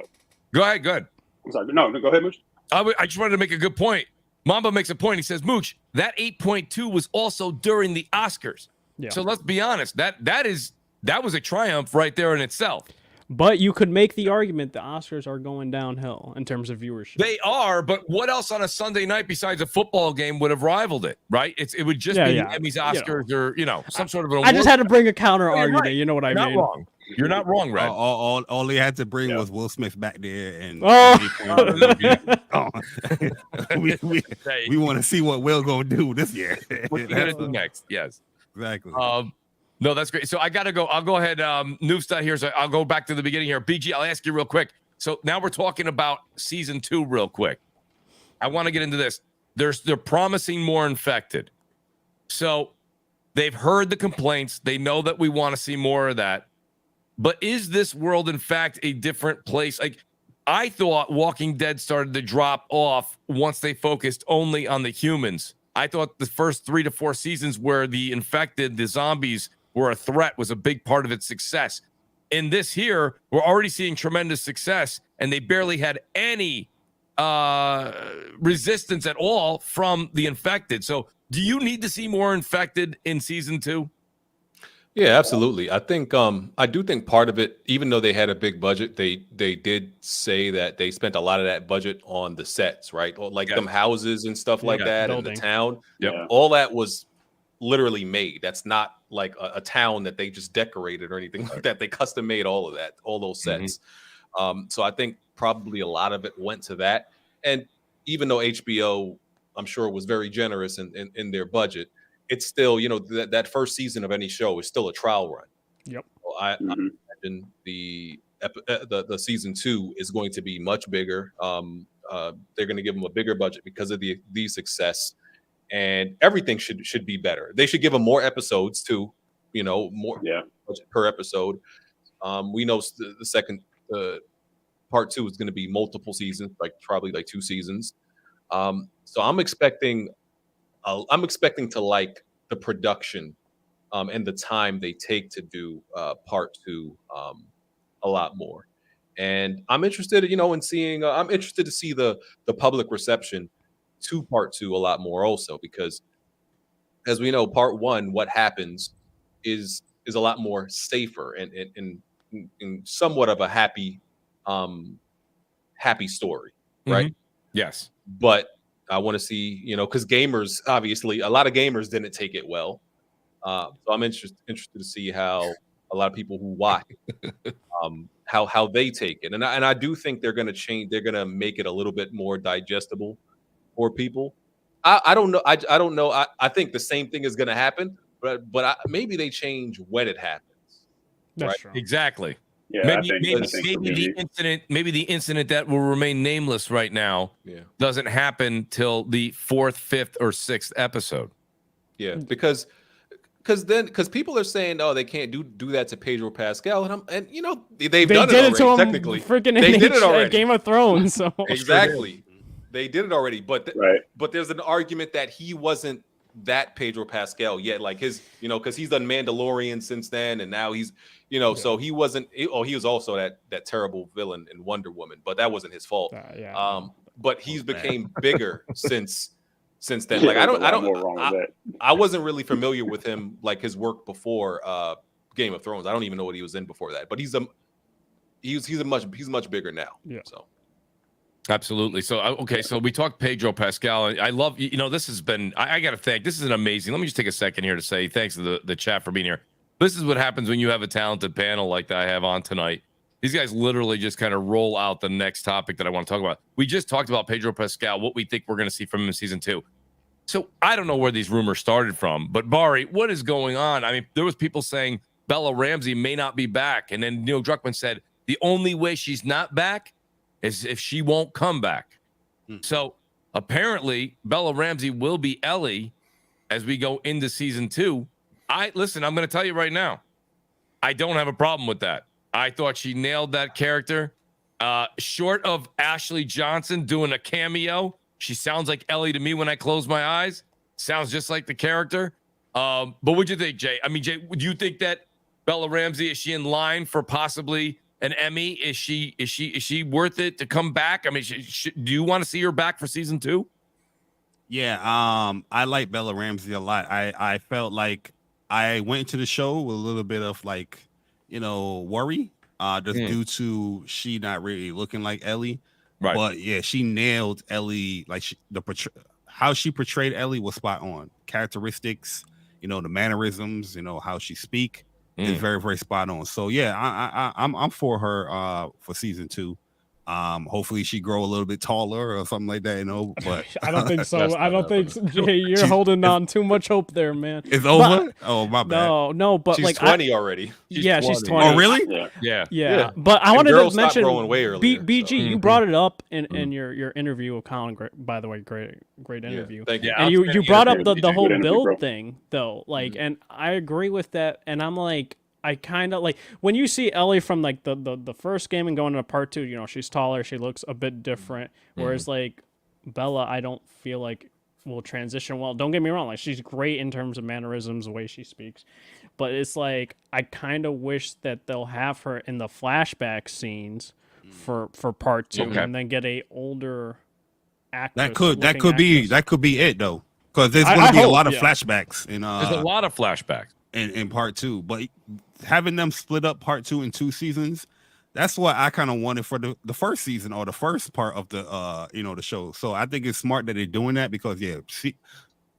Go ahead. Good. I'm sorry. No, go ahead, Mooch. I just wanted to make a good point. Mamba makes a point. He says, Mooch, that 8.2 was also during the Oscars. Yeah. So let's be honest. That was a triumph right there in itself. But you could make the argument the Oscars are going downhill in terms of viewership. They are, but what else on a Sunday night besides a football game would have rivaled it, right? It would just be Emmys, Oscars, or some sort of an award. I just had to bring a counter argument. Right. You know what I mean? Not wrong. You're not wrong, Red. All they had to bring was Will Smith back there, and we want to see what Will gonna do this year. What you gonna do next? Yes, exactly. No, that's great. So I gotta go. I'll go ahead. Noobstat here. So I'll go back to the beginning here. BG, I'll ask you real quick. So now we're talking about season 2 real quick. I want to get into this. They're promising more infected. So they've heard the complaints. They know that we want to see more of that. But is this world, in fact, a different place? Like, I thought Walking Dead started to drop off once they focused only on the humans. I thought the first 3 to 4 seasons where the infected, the zombies, were a threat was a big part of its success. In this here, we're already seeing tremendous success, and they barely had any resistance at all from the infected. So do you need to see more infected in season 2? Yeah, absolutely. I think I do think part of it, even though they had a big budget, they did say that they spent a lot of that budget on the sets, right? Like them houses and stuff like that, and the town. Yeah. All that was literally made. That's not like a town that they just decorated or anything like that. They custom made all of that, all those sets. So I think probably a lot of it went to that. And even though HBO, I'm sure, was very generous in their budget, it's still, you know, that first season of any show is still a trial run. Yep. So I imagine the season 2 is going to be much bigger. They're going to give them a bigger budget because of the success. and everything should be better. They should give them more episodes too, you know, more per episode. We know the second part 2 is going to be multiple seasons, like probably like 2 seasons. So I'm expecting to like the production and the time they take to do part 2 a lot more. And I'm interested, you know, in seeing. I'm interested to see the public reception to part 2 a lot more, also, because as we know, part 1, what happens is a lot more safer and in somewhat of a happy story, right? Yes, but I want to see, you know, because gamers, obviously, a lot of gamers didn't take it well. So I'm interested to see how a lot of people who watch, how they take it, and I do think they're going to change. They're going to make it a little bit more digestible for people. I don't know. I don't know. I think the same thing is going to happen, but maybe they change when it happens. That's right? true. Exactly. Yeah, maybe the incident that will remain nameless right now doesn't happen till the 4th, 5th, or 6th episode. Yeah, because people are saying, oh, they can't do that to Pedro Pascal, and you know they've done it already. Technically, freaking they did it already. Game of Thrones. So exactly, they did it already. But but there's an argument that he wasn't that Pedro Pascal yet, like his, you know, because he's done Mandalorian since then, and now he's, you know, so he wasn't. Oh, he was also that terrible villain in Wonder Woman, but that wasn't his fault. But he's became bigger since then. Like I wasn't really familiar with him, like his work before Game of Thrones. I don't even know what he was in before that. But he's much bigger now. Yeah. So. Absolutely. So, okay. So we talked Pedro Pascal. I love, you know, this has been, I got to thank, this is an amazing, let me just take a second here to say thanks to the chat for being here. This is what happens when you have a talented panel like that I have on tonight. These guys literally just kind of roll out the next topic that I want to talk about. We just talked about Pedro Pascal, what we think we're going to see from him in season 2. So I don't know where these rumors started from, but Bari, what is going on? I mean, there was people saying Bella Ramsey may not be back. And then Neil Druckmann said, the only way she's not back is if she won't come back. So apparently Bella Ramsey will be Ellie as we go into season 2. Listen, I'm going to tell you right now, I don't have a problem with that. I thought she nailed that character. Short of Ashley Johnson doing a cameo, she sounds like Ellie to me when I close my eyes. Sounds just like the character. But what'd you think, Jay? I mean, Jay, do you think that Bella Ramsey, is she in line for possibly an Emmy? Is she worth it to come back? I mean, do you want to see her back for season 2? Yeah, I like Bella Ramsey a lot. I felt like I went into the show with a little bit of, like, you know, worry, just due to she not really looking like Ellie. Right. But yeah, she nailed Ellie. Like how she portrayed Ellie was spot on. Characteristics, you know, the mannerisms, you know, how she speak is very, very spot on. So yeah, I'm for her for season 2. Hopefully she grow a little bit taller or something like that, you know. But I don't think so. I don't think so. Jay, you're holding on too much hope there, man. It's over. Oh, my bad. No, but she's like 20 already. She's 20. Oh, really? Yeah. But I wanted to mention way earlier, BG. You brought it up in your interview with Colin. By the way, great interview. Thank you. And you brought up the whole build thing though, like, and I agree with that. And I'm like, I kind of like when you see Ellie from like the first game and going into part 2, you know, she's taller, she looks a bit different. Whereas like Bella, I don't feel like will transition well. Don't get me wrong, like she's great in terms of mannerisms, the way she speaks. But it's like I kind of wish that they'll have her in the flashback scenes for part 2 and then get a older actress. That could be it though. Because there's going to be a lot of flashbacks there's a lot of flashbacks in part 2, but having them split up part 2 in 2 seasons, that's what I kind of wanted for the first season or the first part of the you know, the show. So I think it's smart that they're doing that because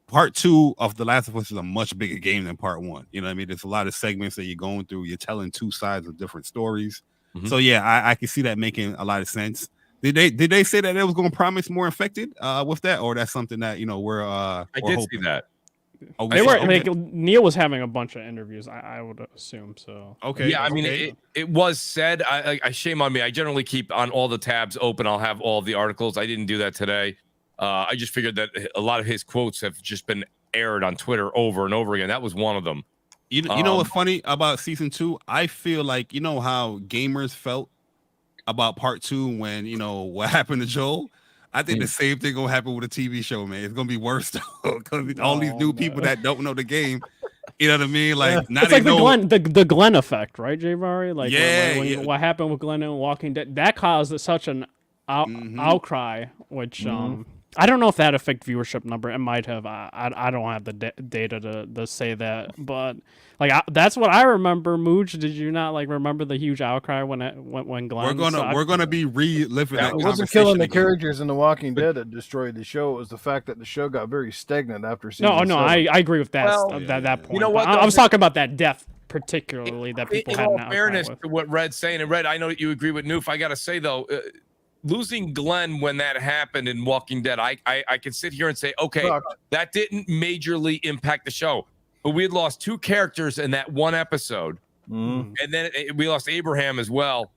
part 2 of The Last of Us is a much bigger game than part 1. You know what I mean? There's a lot of segments that you're going through. You're telling 2 sides of different stories. So yeah, I can see that making a lot of sense. Did they say that they was going to promise more infected with that, or that's something that, you know, we're I did see that. Oh, they were like Neil was having a bunch of interviews. I would assume so. Okay. Yeah, I mean, it was said. I shame on me. I generally keep on all the tabs open. I'll have all the articles. I didn't do that today. I just figured that a lot of his quotes have just been aired on Twitter over and over again. That was one of them. You know what's funny about season 2? I feel like, you know how gamers felt about part 2 when, you know, what happened to Joel? I think the same thing gonna happen with a TV show, man. It's gonna be worse because all these new people that don't know the game, you know what I mean? Like, now it's they like know the Glenn effect, right, Jay Vari? Like, yeah, what happened with Glenn and Walking Dead, that caused such an outcry, which I don't know if that affect viewership number. It might have. I don't have the data to say that, but like that's what I remember. Mooch, did you not like remember the huge outcry when Glenn? We're gonna be reliving that. It wasn't killing the characters in The Walking Dead that destroyed the show. It was the fact that the show got very stagnant after season 7. I agree with that. Well, that point. You know what? I was talking about that death particularly that people had. In all fairness to what Red's saying, and Red, I know you agree with Noof. I gotta say though. Losing Glenn when that happened in Walking Dead, I can sit here and say, okay, that didn't majorly impact the show, but we had lost 2 characters in that one episode, and then we lost Abraham as well,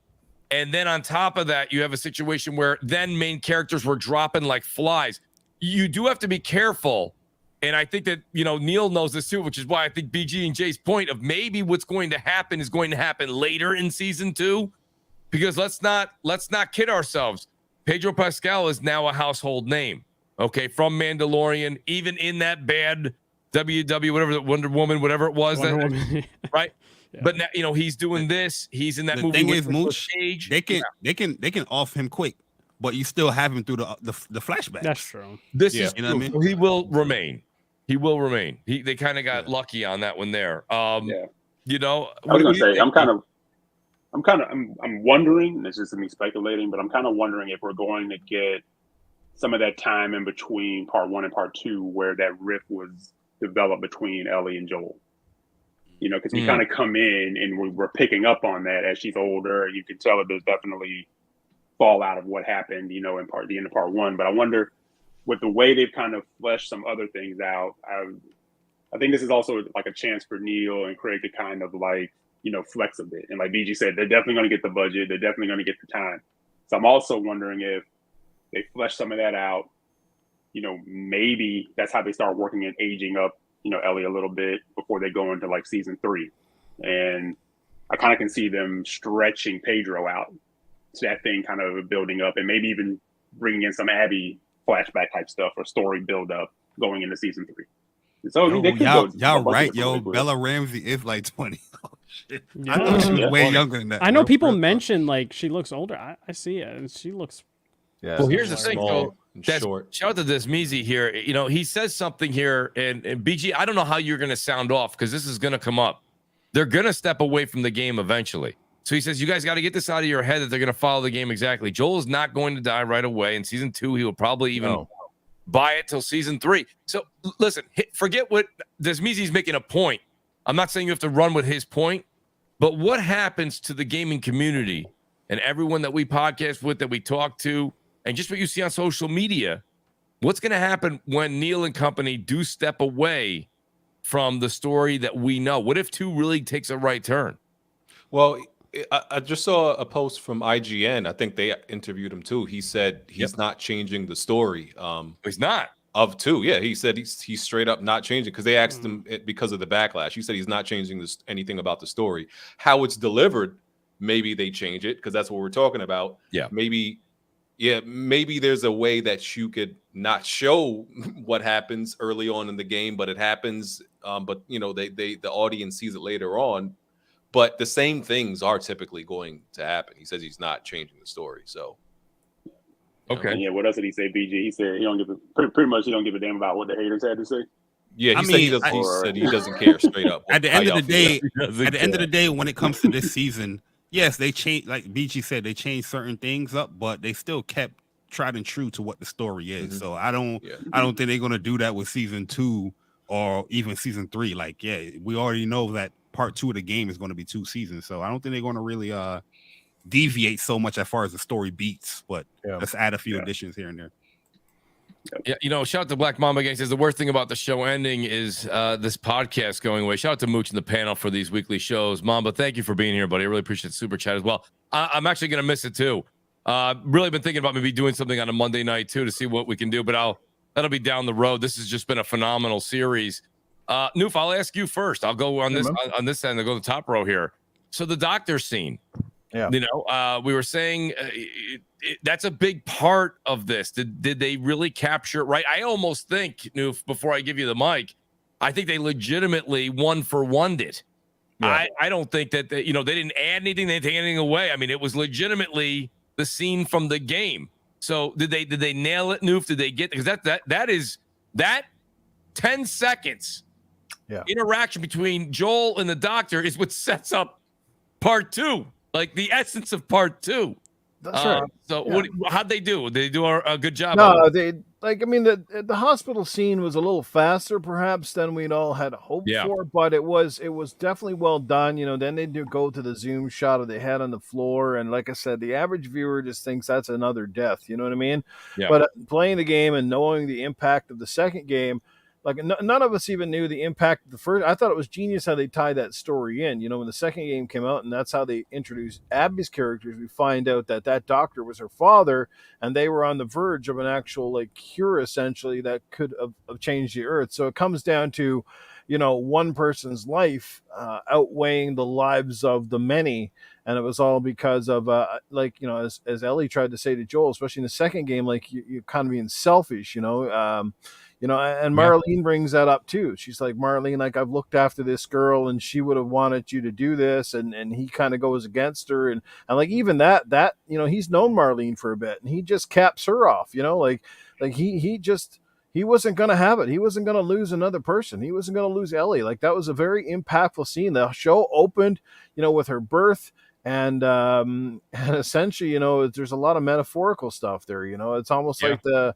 and then on top of that, you have a situation where then main characters were dropping like flies. You do have to be careful, and I think that Neil knows this too, which is why I think BG and Jay's point of maybe what's going to happen is going to happen later in season 2. Because let's not kid ourselves. Pedro Pascal is now a household name, okay, from Mandalorian, even in that bad WW, whatever, the Wonder Woman, whatever it was, right? Yeah. But now, he's doing this. He's in that movie. The thing is, Mooch, they can off him quick, but you still have him through the flashbacks. That's true. This is true. I mean? So he will remain. He will remain. They kind of got lucky on that one there. I was gonna say, I'm wondering, and it's just me speculating, but I'm kind of wondering if we're going to get some of that time in between part 1 and part 2 where that rift was developed between Ellie and Joel. Because we kind of come in and we're picking up on that as she's older. You can tell that there's definitely fallout of what happened, the end of part 1. But I wonder, with the way they've kind of fleshed some other things out, I think this is also like a chance for Neil and Craig to kind of like, flex a bit. And like BG said, they're definitely going to get the budget. They're definitely going to get the time. So I'm also wondering if they flesh some of that out, maybe that's how they start working and aging up, Ellie a little bit before they go into like season 3. And I kind of can see them stretching Pedro out to that thing kind of building up and maybe even bringing in some Abby flashback type stuff or story build up going into season 3. So y'all right, Bella Ramsey is like 20. Oh shit! I thought she was way younger than that. I know people mention like she looks older. I see it, and she looks. Yeah. Well, here's the thing, though. Shout out to this Meezy here. He says something here, and BG. I don't know how you're going to sound off because this is going to come up. They're going to step away from the game eventually. So he says, you guys got to get this out of your head that they're going to follow the game exactly. Joel is not going to die right away. In season 2, he will probably even buy it till season 3. So listen, forget what Desmeezy's making a point. I'm not saying you have to run with his point, but what happens to the gaming community and everyone that we podcast with, that we talk to, and just what you see on social media, what's going to happen when Neil and company do step away from the story that we know? What if 2 really takes a right turn? Well, I just saw a post from IGN. I think they interviewed him too. He said he's not changing the story. He's not of 2. Yeah, he said he's straight up not changing because they asked him because of the backlash. He said he's not changing anything about the story. How it's delivered, maybe they change it because that's what we're talking about. Yeah, maybe there's a way that you could not show what happens early on in the game, but it happens. But the audience sees it later on. But the same things are typically going to happen. He says he's not changing the story. So, okay. Yeah. What else did he say, BG? He said he don't give pretty much he don't give a damn about what the haters had to say. Yeah, he said he doesn't care straight up. At the end of the day, when it comes to this season, yes, they changed. Like BG said, they changed certain things up, but they still kept tried and true to what the story is. So I don't think they're gonna do that with season 2 or even season 3. Like, we already know that part 2 of the game is going to be 2 seasons, so I don't think they're going to really deviate so much as far as the story beats, but let's add a few additions here and there. Yeah, shout out to Black Mamba Gang. Says the worst thing about the show ending is this podcast going away. Shout out to Mooch and the panel for these weekly shows. Mamba, thank you for being here, buddy. I really appreciate the super chat as well. I'm actually going to miss it too. Really been thinking about maybe doing something on a Monday night too to see what we can do, but that'll be down the road. This has just been a phenomenal series. Noof, I'll ask you first. I'll go on this end. I'll go to the top row here. So the doctor scene. Yeah. You know, we were saying that's a big part of this. Did they really capture it right? I almost think, Noof, before I give you the mic, I think they legitimately one-for-one it. Yeah. I don't think that they didn't add anything, they didn't take anything away. I mean, it was legitimately the scene from the game. So did they nail it, Noof? Did they get, because that 10 seconds interaction between Joel and the doctor is what sets up part 2, like the essence of part 2. That's right. So how'd they do? Did they do a good job? No, the hospital scene was a little faster perhaps than we'd all had hoped for, but it was definitely well done. You know, then they do go to the zoom shot of the head on the floor, and like I said, the average viewer just thinks that's another death. You know what I mean? Yeah. But playing the game and knowing the impact of the second game, like none of us even knew the impact of the first. I thought it was genius how they tied that story in. You know, when the second game came out, and that's how they introduced Abby's characters, we find out that doctor was her father, and they were on the verge of an actual like cure, essentially, that could have changed the earth. So it comes down to, you know, one person's life outweighing the lives of the many. And it was all because of, like, you know, as Ellie tried to say to Joel, especially in the second game, like you're kind of being selfish, you know. You know, and Marlene brings that up too. She's like, Marlene, like, I've looked after this girl and she would have wanted you to do this. And he kind of goes against her. And like, even that, you know, he's known Marlene for a bit and he just caps her off, you know, like he wasn't going to have it. He wasn't going to lose another person. He wasn't going to lose Ellie. Like, that was a very impactful scene. The show opened, you know, with her birth. And essentially, you know, there's a lot of metaphorical stuff there. You know, it's almost like the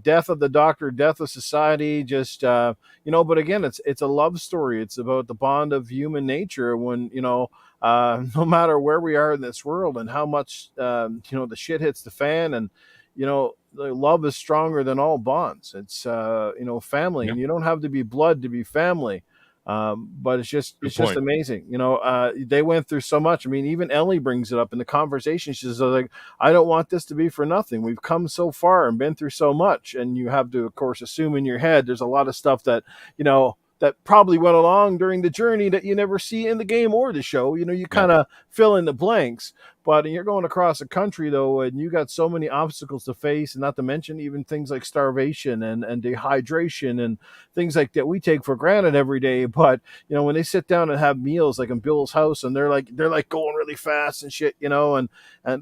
death of the doctor, death of society. Just you know, but again, it's a love story. It's about the bond of human nature. When, you know, no matter where we are in this world and how much you know, the shit hits the fan, and you know, the love is stronger than all bonds. It's you know, family, and you don't have to be blood to be family. But it's just amazing. You know, they went through so much. I mean, even Ellie brings it up in the conversation. She's like, I don't want this to be for nothing. We've come so far and been through so much. And you have to, of course, assume in your head, there's a lot of stuff that, you know, that probably went along during the journey that you never see in the game or the show. You know, you kind of fill in the blanks. But you're going across the country, though, and you got so many obstacles to face, and not to mention even things like starvation and dehydration and things like that we take for granted every day. But, you know, when they sit down and have meals like in Bill's house, and they're like going really fast and shit, you know, and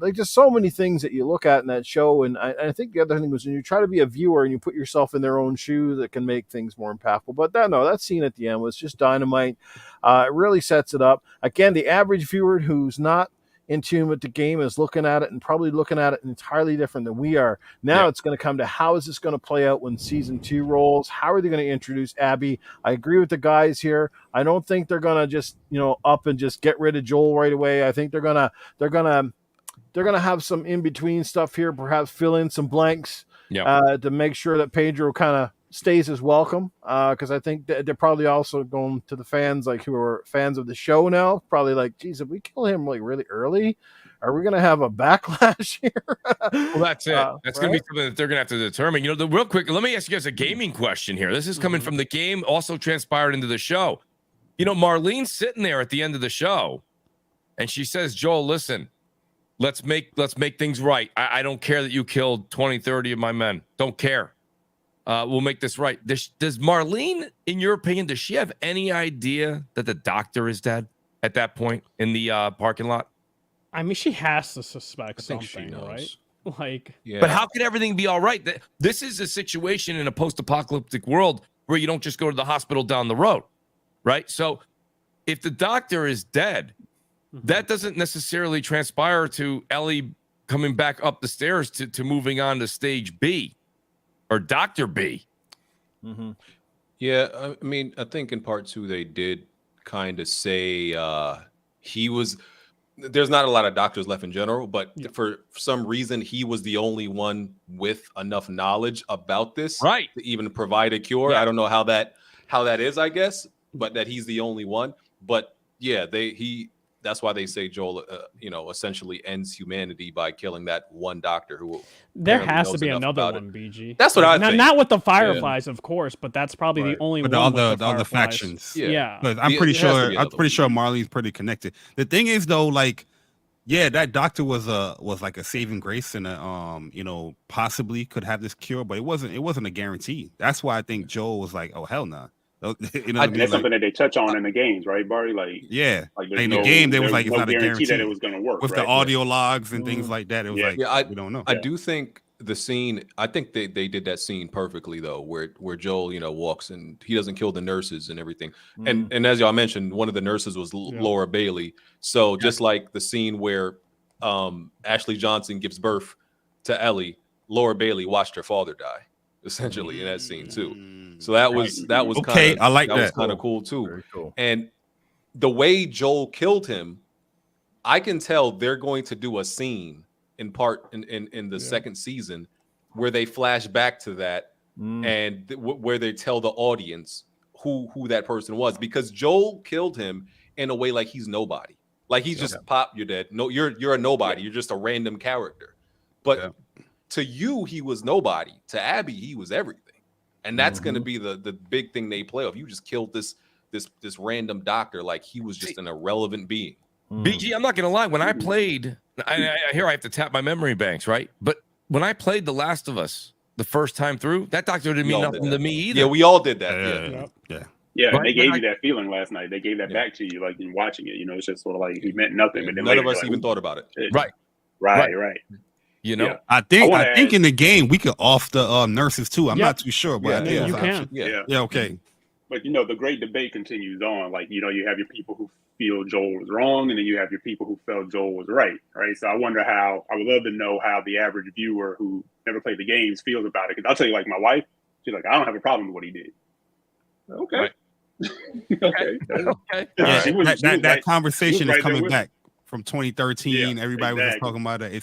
like just so many things that you look at in that show. And I think the other thing was when you try to be a viewer and you put yourself in their own shoes, it can make things more impactful. But that scene at the end was just dynamite. It really sets it up. Again, the average viewer who's not in tune with the game is looking at it and probably looking at it entirely different than we are. Now it's going to come to how is this going to play out when season 2 rolls? How are they going to introduce Abby? I agree with the guys here. I don't think they're going to just, you know, up and just get rid of Joel right away. I think they're going to have some in between stuff here, perhaps fill in some blanks to make sure that Pedro kind of stays as welcome, because I think they're probably also going to the fans, like, who are fans of the show now, probably like, geez, if we kill him like really early, are we going to have a backlash here? Well, that's it. That's going to be something that they're going to have to determine. You know, real quick, let me ask you guys a gaming question here. This is coming from the game, also transpired into the show. You know, Marlene's sitting there at the end of the show, and she says, Joel, listen, let's make things right. I don't care that you killed 20, 30 of my men. Don't care. We'll make this right. Does Marlene, in your opinion, does she have any idea that the doctor is dead at that point in the parking lot? I mean, she has to suspect something, she knows. Right? Like, but how could everything be all right? This is a situation in a post-apocalyptic world where you don't just go to the hospital down the road, right? So if the doctor is dead, that doesn't necessarily transpire to Ellie coming back up the stairs to moving on to stage B. Or Dr. B. Yeah, I mean, I think in part 2 they did kind of say there's not a lot of doctors left in general, but for some reason he was the only one with enough knowledge about this to even provide a cure. I don't know how that is, I guess, but that he's the only one. But yeah, he that's why they say Joel, essentially ends humanity by killing that one doctor who. There has to be another one, BG. That's what I think. Not with the Fireflies, of course, but that's probably the only but one the with the other Fireflies. factions. Yeah. But I'm pretty sure Marlene's pretty connected. The thing is though, like, yeah, that doctor was like a saving grace and possibly could have this cure, but it wasn't a guarantee. That's why I think Joel was like, oh hell no. Nah. That's something that they touch on in the games, right, Barry? Like, like in the game, there was like, it's not a guarantee that it was going to work with the audio logs and things like that. It was we don't know. I do think the scene. I think they did that scene perfectly though, where Joel walks and he doesn't kill the nurses and everything. And as y'all mentioned, one of the nurses was Laura Bailey. So just like the scene where Ashley Johnson gives birth to Ellie, Laura Bailey watched her father die. Essentially in that scene too, so that was okay. I like that. Was kind of cool too. Very cool. And the way Joel killed him, I can tell they're going to do a scene in the second season where they flash back to that and where they tell the audience who that person was, because Joel killed him in a way like he's nobody, like he's just pop, you're dead. No, you're a nobody. You're just a random character, but. To you, he was nobody. To Abby, he was everything, and that's going to be the big thing they play off. You just killed this random doctor like he was just an irrelevant being. BG, I'm not going to lie. When I played, I have to tap my memory banks, right? But when I played The Last of Us the first time through, that doctor didn't mean nothing to me either. Yeah, we all did that. Yeah, right? They gave you that feeling last night. They gave that back to you, like in watching it. It's just sort of like he meant nothing. But then none of us even thought about it. Right. I think in the game we could off the nurses too. I'm not too sure, but you can. Okay. But the great debate continues on. Like you have your people who feel Joel was wrong, and then you have your people who felt Joel was right. So I wonder I would love to know how the average viewer who never played the games feels about it. Because I'll tell you, like my wife, she's like, I don't have a problem with what he did. Okay. Right. Okay. Yeah, that like, conversation is coming back. From 2013, everybody was just talking about it.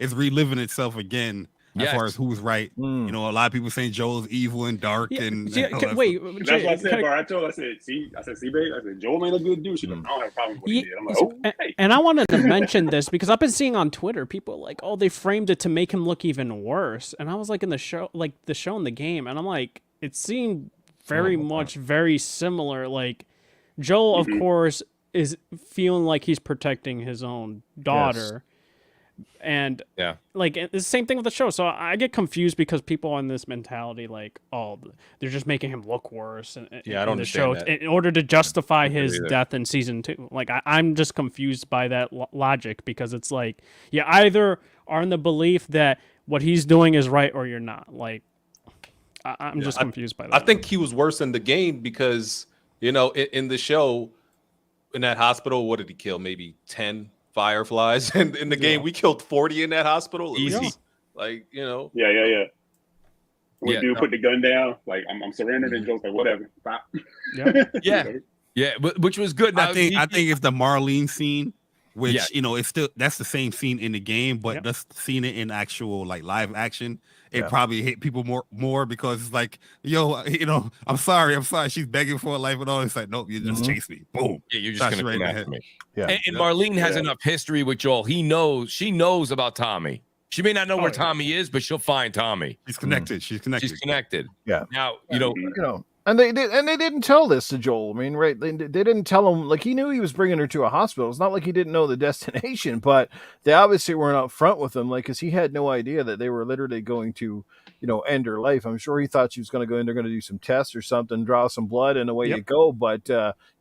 It's reliving itself again as far as who's right. A lot of people saying Joel's evil and dark. And that's what I said, Bar. I said, babe, I said, Joel ain't a good dude. She's like, I don't have a problem with what he did. I'm like, okay. And I wanted to mention this because I've been seeing on Twitter people like, oh, they framed it to make him look even worse. And I was like in the show, in the game, and I'm like, it seemed very similar. Like Joel, of course, is feeling like he's protecting his own daughter. And like it's the same thing with the show. So I get confused because people on this mentality, like, oh, they're just making him look worse in the show in order to justify his death in season 2. Like I'm just confused by that logic, because it's like you either are in the belief that what he's doing is right or you're not. Like I'm just confused by that. I think he was worse in the game because in the show, in that hospital, what did he kill? Maybe 10 fireflies. And in the game, we killed 40 in that hospital. Easy. Like, Yeah. When dude put the gun down, like, I'm surrendered, and Joe's like, whatever. Pop. Yeah, which was good. Now, I think it's the Marlene scene, which, it's still, that's the same scene in the game, but just seeing it in actual, like, live action, it probably hit people more because it's like, I'm sorry, she's begging for a life and all. It's like, nope, you just chase me. Boom. Yeah, you're just going to come after me. Yeah. And Marlene has enough history with Joel. She knows about Tommy. She may not know where Tommy is, but she'll find Tommy. She's connected. She's connected. Yeah. Now, and they didn't tell this to Joel. I mean, right? They didn't tell him, like, he knew he was bringing her to a hospital. It's not like he didn't know the destination, but they obviously weren't up front with him, like, because he had no idea that they were literally going to, end her life. I'm sure he thought she was going to go in. They're going to do some tests or something, draw some blood, and away you go. But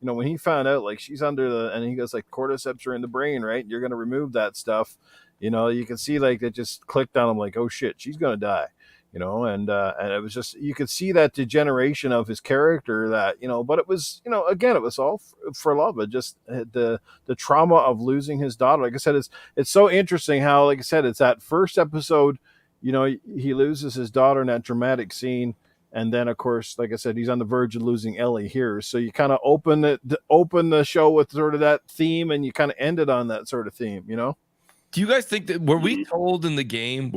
when he found out, like, she's under and he goes, like, cordyceps are in the brain, right? You're going to remove that stuff. You can see, like, it just clicked on him, like, oh shit, she's going to die. And it was just, you could see that degeneration of his character that, but it was, again, it was all for love. It just the trauma of losing his daughter. Like I said, it's so interesting how, like I said, it's that first episode, he loses his daughter in that dramatic scene. And then, of course, like I said, he's on the verge of losing Ellie here. So you kind of open the show with sort of that theme, and you kind of end it on that sort of theme, Do you guys think that, were we told in the game,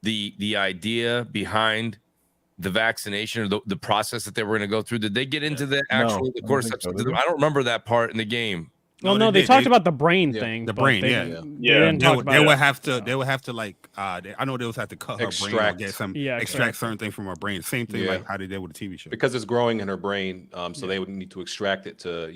the idea behind the vaccination or the process that they were going to go through? Did they get into the No, actual I don't cordyceps? think so, Because did they? I don't remember that part in the game. Well, no, they did. talked about the brain Yeah. thing. The but brain, they yeah. didn't- Yeah. They didn't They talk would, about they it. would have to. They would have to like. I know they would have to cut her brain or Extract. get some Yeah, extract extract. certain thing from her brain. Same thing Yeah. like how they did with the TV show. Because it's growing in her brain, so they would need to extract it to,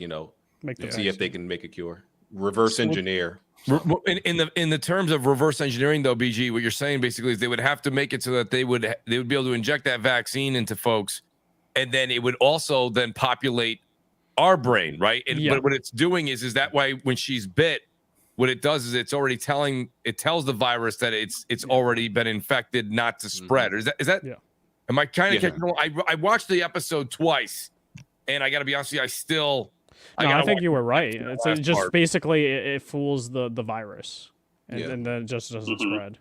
Make the see if they can make a cure. Reverse engineer. In the terms of reverse engineering, though, BG, what you're saying basically is they would have to make it so that they would be able to inject that vaccine into folks, and then it would also then populate our brain, right? And Yeah. but what it's doing is that why when she's bit, what it does is it's already tells the virus that it's already been infected, not to spread. Is that? Yeah. Am I kind of Yeah. catching? I watched the episode twice, and I got to be honest with you, No, I think you were right. It's last just part. basically it fools the virus, and, Yeah. and then it just doesn't Mhm. spread.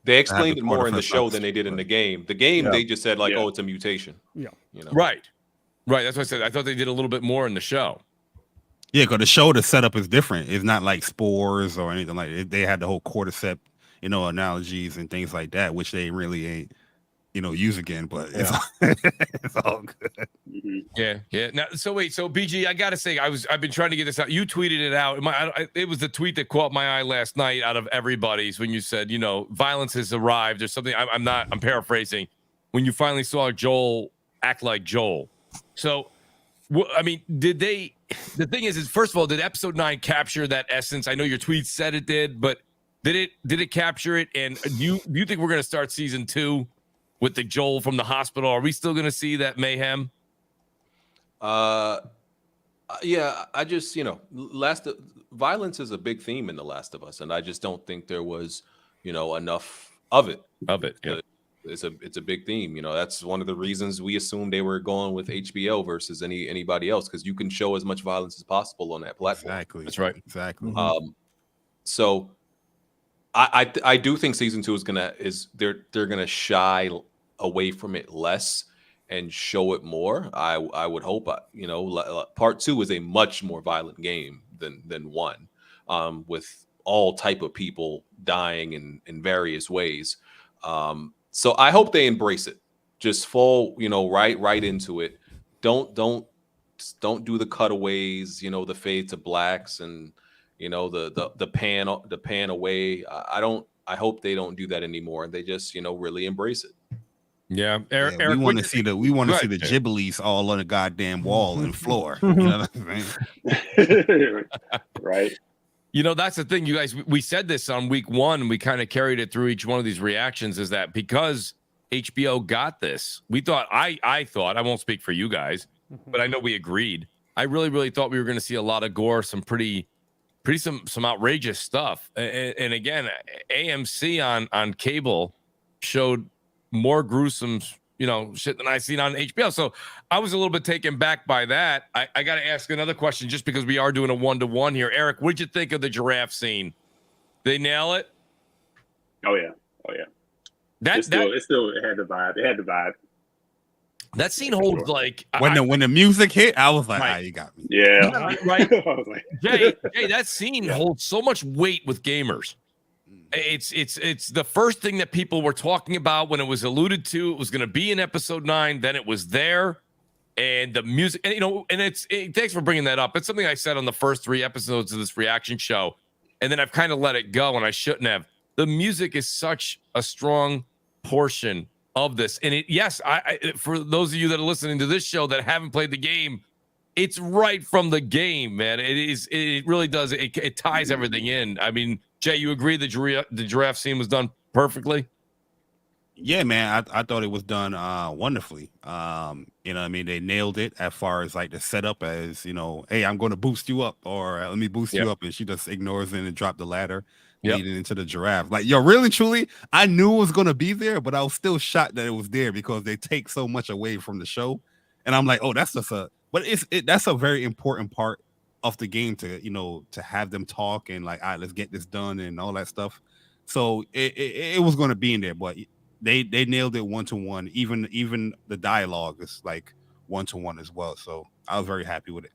They explained the it more in the cordyceps show than they did in the game. The game, Yeah. they just said like, Yeah. "Oh, it's a mutation." Yeah. Right. That's what I said. I thought they did a little bit more in the show. Yeah, because the show, the setup is different. It's not like spores or anything like it. They had the whole cordyceps, analogies and things like that, which they really ain't, use again. But it's it's all good. Mhm. Yeah. Now, so wait, so BG, I gotta say, I've been trying to get this out. You tweeted it out. It was the tweet that caught my eye last night out of everybody's when you said, violence has arrived or something. I'm paraphrasing. When you finally saw Joel act like Joel. So, did they? The thing is first of all, did episode 9 capture that essence? I know your tweet said it did, but did it capture it? And do you think we're gonna start season 2 with the Joel from the hospital? Are we still gonna see that mayhem? Yeah, I just, violence is a big theme in The Last of Us, and I just don't think there was, enough of it. Yeah. It's a big theme. That's one of the reasons we assumed they were going with HBO versus anybody else, because you can show as much violence as possible on that platform. Exactly. That's right. Exactly. So I do think season 2 they're gonna shy away from it less and show it more. I would hope. Part 2 is a much more violent game than 1, with all type of people dying in various ways. So I hope they embrace it. Just fall, right into it. Don't do the cutaways, the fade to blacks and the pan away. I hope they don't do that anymore. They just really embrace it. Yeah, Eric, we want to see the Jay. Ghiblis all on the goddamn wall and floor. You know what I'm saying? Right. That's the thing, you guys. We said this on week 1. We kind of carried it through each one of these reactions. Is that because HBO got this? We thought. I thought. I won't speak for you guys, but I know we agreed. I really, really thought we were going to see a lot of gore, some some outrageous stuff. And again, AMC on cable showed more gruesome, shit than I seen on HBO. So I was a little bit taken back by that. I got to ask another question just because we are doing a 1-to-1 here. Eric, what'd you think of the giraffe scene? They nail it? Oh yeah. It had the vibe. That scene holds like When the music hit, I was like, Right. you got me. Yeah. right. I was like, Jay, that scene holds so much weight with gamers. It's the first thing that people were talking about when it was alluded to. It was going to be in episode 9. Then it was there, and the music, and thanks for bringing that up. It's something I said on the first 3 episodes of this reaction show, and then I've kind of let it go, and I shouldn't have. The music is such a strong portion of this, and for those of you that are listening to this show that haven't played the game, it's right from the game, man. It really does. It ties everything in. I mean, Jay, you agree the giraffe scene was done perfectly? Yeah, man, I thought it was done wonderfully. They nailed it as far as like the setup as, hey, I'm going to boost you up, or let me boost you up, and she just ignores it and drop the ladder, leading into the giraffe. Like, yo, really, truly, I knew it was going to be there, but I was still shocked that it was there because they take so much away from the show. And I'm like, oh, that's just that's a very important part of the game to have them talk and like, all right, let's get this done and all that stuff. So it was going to be in there, but they nailed it 1-to-1. Even the dialogue is like 1-to-1 as well. So I was very happy with it.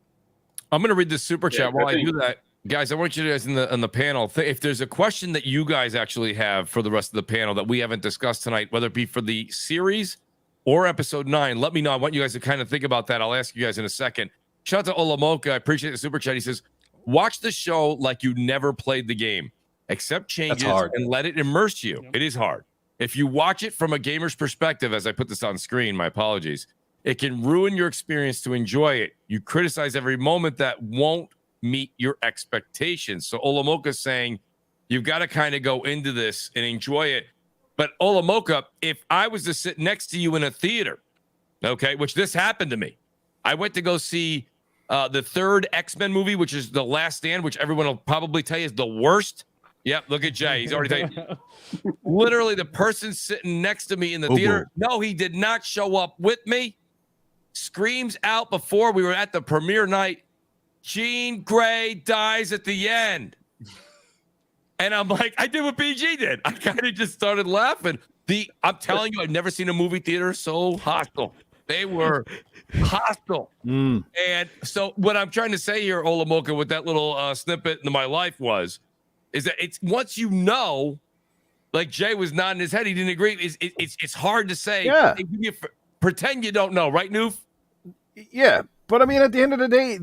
I'm going to read this super chat while I think- do that. Guys, I want you guys on the panel. If there's a question that you guys actually have for the rest of the panel that we haven't discussed tonight, whether it be for the series or episode 9, let me know. I want you guys to kind of think about that. I'll ask you guys in a second. Shout out to Olamoka. I appreciate the super chat. He says, watch the show like you never played the game. Accept changes and let it immerse you. It is hard. If you watch it from a gamer's perspective, as I put this on screen, my apologies, it can ruin your experience to enjoy it. You criticize every moment that won't meet your expectations. So Olamoka's saying you've got to kind of go into this and enjoy it. But Olamoka, if I was to sit next to you in a theater, okay, which this happened to me, I went to go see the third X-Men movie, which is The Last Stand, which everyone will probably tell you is the worst. Yep, look at Jay. He's already telling you. Literally, the person sitting next to me in the theater, no, he did not show up with me. Screams out before we were at the premiere night, Jean Grey dies at the end. And I'm like, I did what BG did. I kind of just started laughing. I'm telling you, I've never seen a movie theater so hostile. They were hostile. And so what I'm trying to say here, Olamoka, with that little snippet in my life is that it's once you know, like Jay was nodding his head, he didn't agree. It's hard to say. Yeah. Pretend you don't know, right, Noof? Yeah, but I mean, at the end of the day,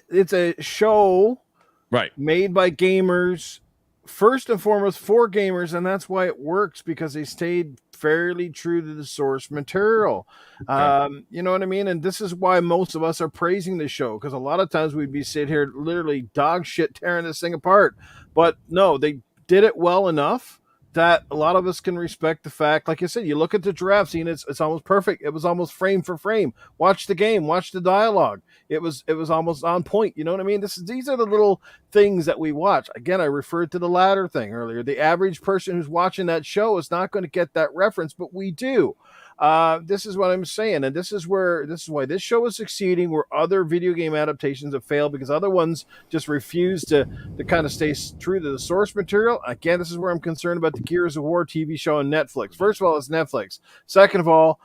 it's a show, right, made by gamers, first and foremost for gamers, and that's why it works, because they stayed fairly true to the source material. You know what I mean? And this is why most of us are praising the show, because a lot of times we'd be sitting here literally dog shit tearing this thing apart. But no, they did it well enough that a lot of us can respect the fact, like you said, you look at the giraffe scene, it's almost perfect. It was almost frame for frame. Watch the game, watch the dialogue. It was almost on point. You know what I mean? These are the little things that we watch. Again, I referred to the ladder thing earlier. The average person who's watching that show is not going to get that reference, but we do. This is what I'm saying, and this is why this show is succeeding, where other video game adaptations have failed, because other ones just refuse to kind of stay true to the source material. Again, this is where I'm concerned about the Gears of War TV show on Netflix. First of all, it's Netflix. Second of all,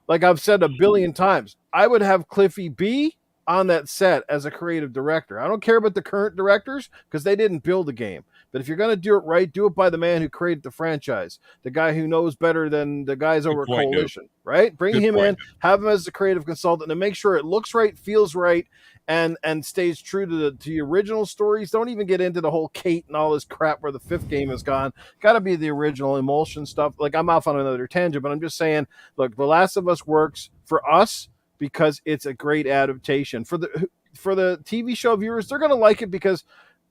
like I've said a billion times, I would have Cliffy B on that set as a creative director. I don't care about the current directors, because they didn't build the game. But if you're going to do it right, do it by the man who created the franchise, the guy who knows better than the guys over at Coalition, right? Bring him in, have him as the creative consultant, and make sure it looks right, feels right, and stays true to the original stories. Don't even get into the whole Kate and all this crap where the fifth game is gone. Got to be the original Emulsion stuff. Like, I'm off on another tangent, but I'm just saying, look, The Last of Us works for us because it's a great adaptation. For the TV show viewers, they're going to like it because,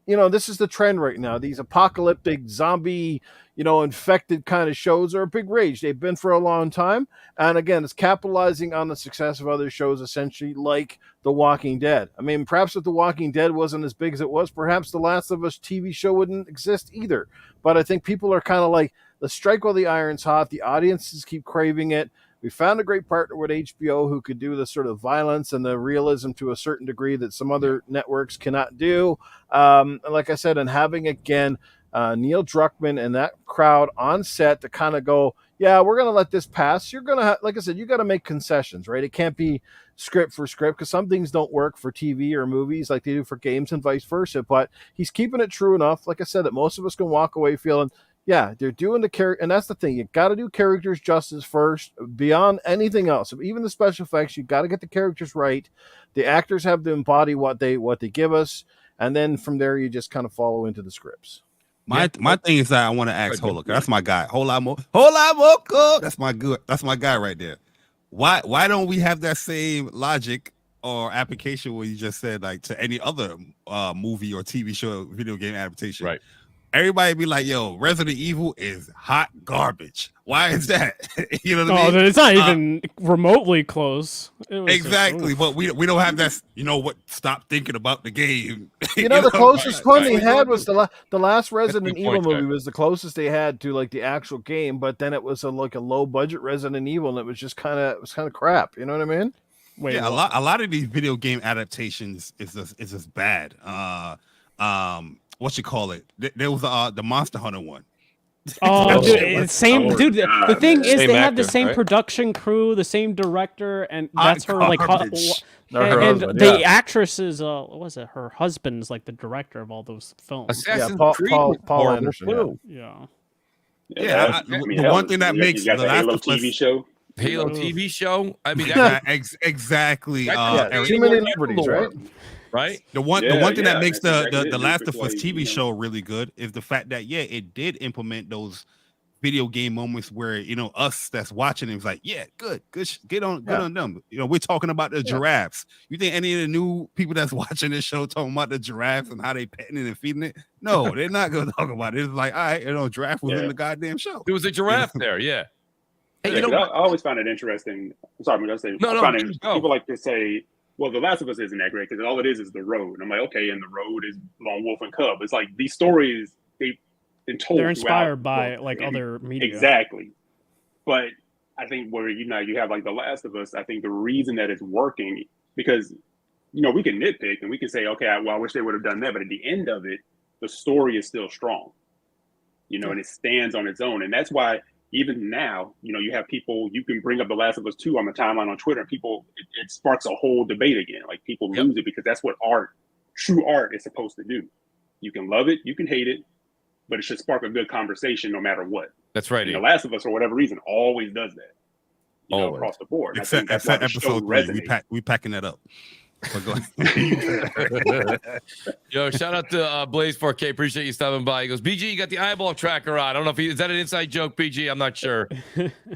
this is the trend right now. These apocalyptic zombie, infected kind of shows are a big rage. They've been for a long time. And again, it's capitalizing on the success of other shows, essentially, like The Walking Dead. I mean, perhaps if The Walking Dead wasn't as big as it was, perhaps The Last of Us TV show wouldn't exist either. But I think people are kind of like, let's strike while the iron's hot. The audiences keep craving it. We found a great partner with HBO who could do the sort of violence and the realism to a certain degree that some other networks cannot do. Like I said, and having, again, Neil Druckmann and that crowd on set to kind of go, yeah, we're going to let this pass. You're going to, like I said, you got to make concessions, right? It can't be script for script, because some things don't work for TV or movies like they do for games and vice versa. But he's keeping it true enough, like I said, that most of us can walk away feeling, yeah, they're doing the character, and that's the thing. You got to do characters justice first, beyond anything else. Even the special effects, you got to get the characters right. The actors have to embody what they give us, and then from there, you just kind of follow into the scripts. My thing is that I want to ask Hola. That's my guy. Hola Moko. That's my guy right there. Why don't we have that same logic or application where you just said, like, to any other movie or TV show, video game adaptation? Right. Everybody be like, yo, Resident Evil is hot garbage. Why is that? You know what I mean? It's not even remotely close. Exactly. But we don't have that, what, stop thinking about the game. The closest one they had was the last Resident Evil movie was the closest they had to, like, the actual game, but then it was a low budget Resident Evil, and it was just kind of crap. You know what I mean? A lot of these video game adaptations is just bad. What you call it? There was the Monster Hunter one. Oh, dude, same dude. The thing is, they have the same right? production crew, the same director, and that's her The actress is what was it? Her husband's like the director of all those films. Assassin's Creed Paul Anderson. Yeah. The one thing that makes you got The the Last Halo of Us TV show. Halo know? TV show. I mean, that Exactly. Yeah, Eric. too many liberties, right? Right? The one thing that makes that's the exactly it. Last It's of Us like, TV you know, show really good is the fact that it did implement those video game moments where us that's watching it was like, good, good on them. We're talking about the giraffes. You think any of the new people that's watching this show talking about the giraffes and how they petting it and feeding it? No, they're not gonna talk about it. It's like, all right, giraffe was in the goddamn show. There was a giraffe there, yeah. Hey, I always found it interesting. I'm sorry, I'm gonna say people like to say, well, The Last of Us isn't that great because all it is the road. And I'm like, okay, and the road is Lone Wolf and Cub. It's like these stories they're inspired by like other media. Exactly. But I think where you have like The Last of Us, I think the reason that it's working because we can nitpick and we can say, okay, I wish they would have done that, but at the end of it, the story is still strong. And it stands on its own. And that's why even now, you have people, you can bring up The Last of Us 2 on the timeline on Twitter, and people, it sparks a whole debate again. Like people lose it because that's what true art is supposed to do. You can love it, you can hate it, but it should spark a good conversation no matter what. That's right. The Last of Us, for whatever reason, always does that. Across the board. Except episode 3, we packing that up. Go Yo, shout out to Blaze 4K. Appreciate you stopping by. He goes, BG, you got the eyeball tracker on. I don't know if is that an inside joke, BG? I'm not sure.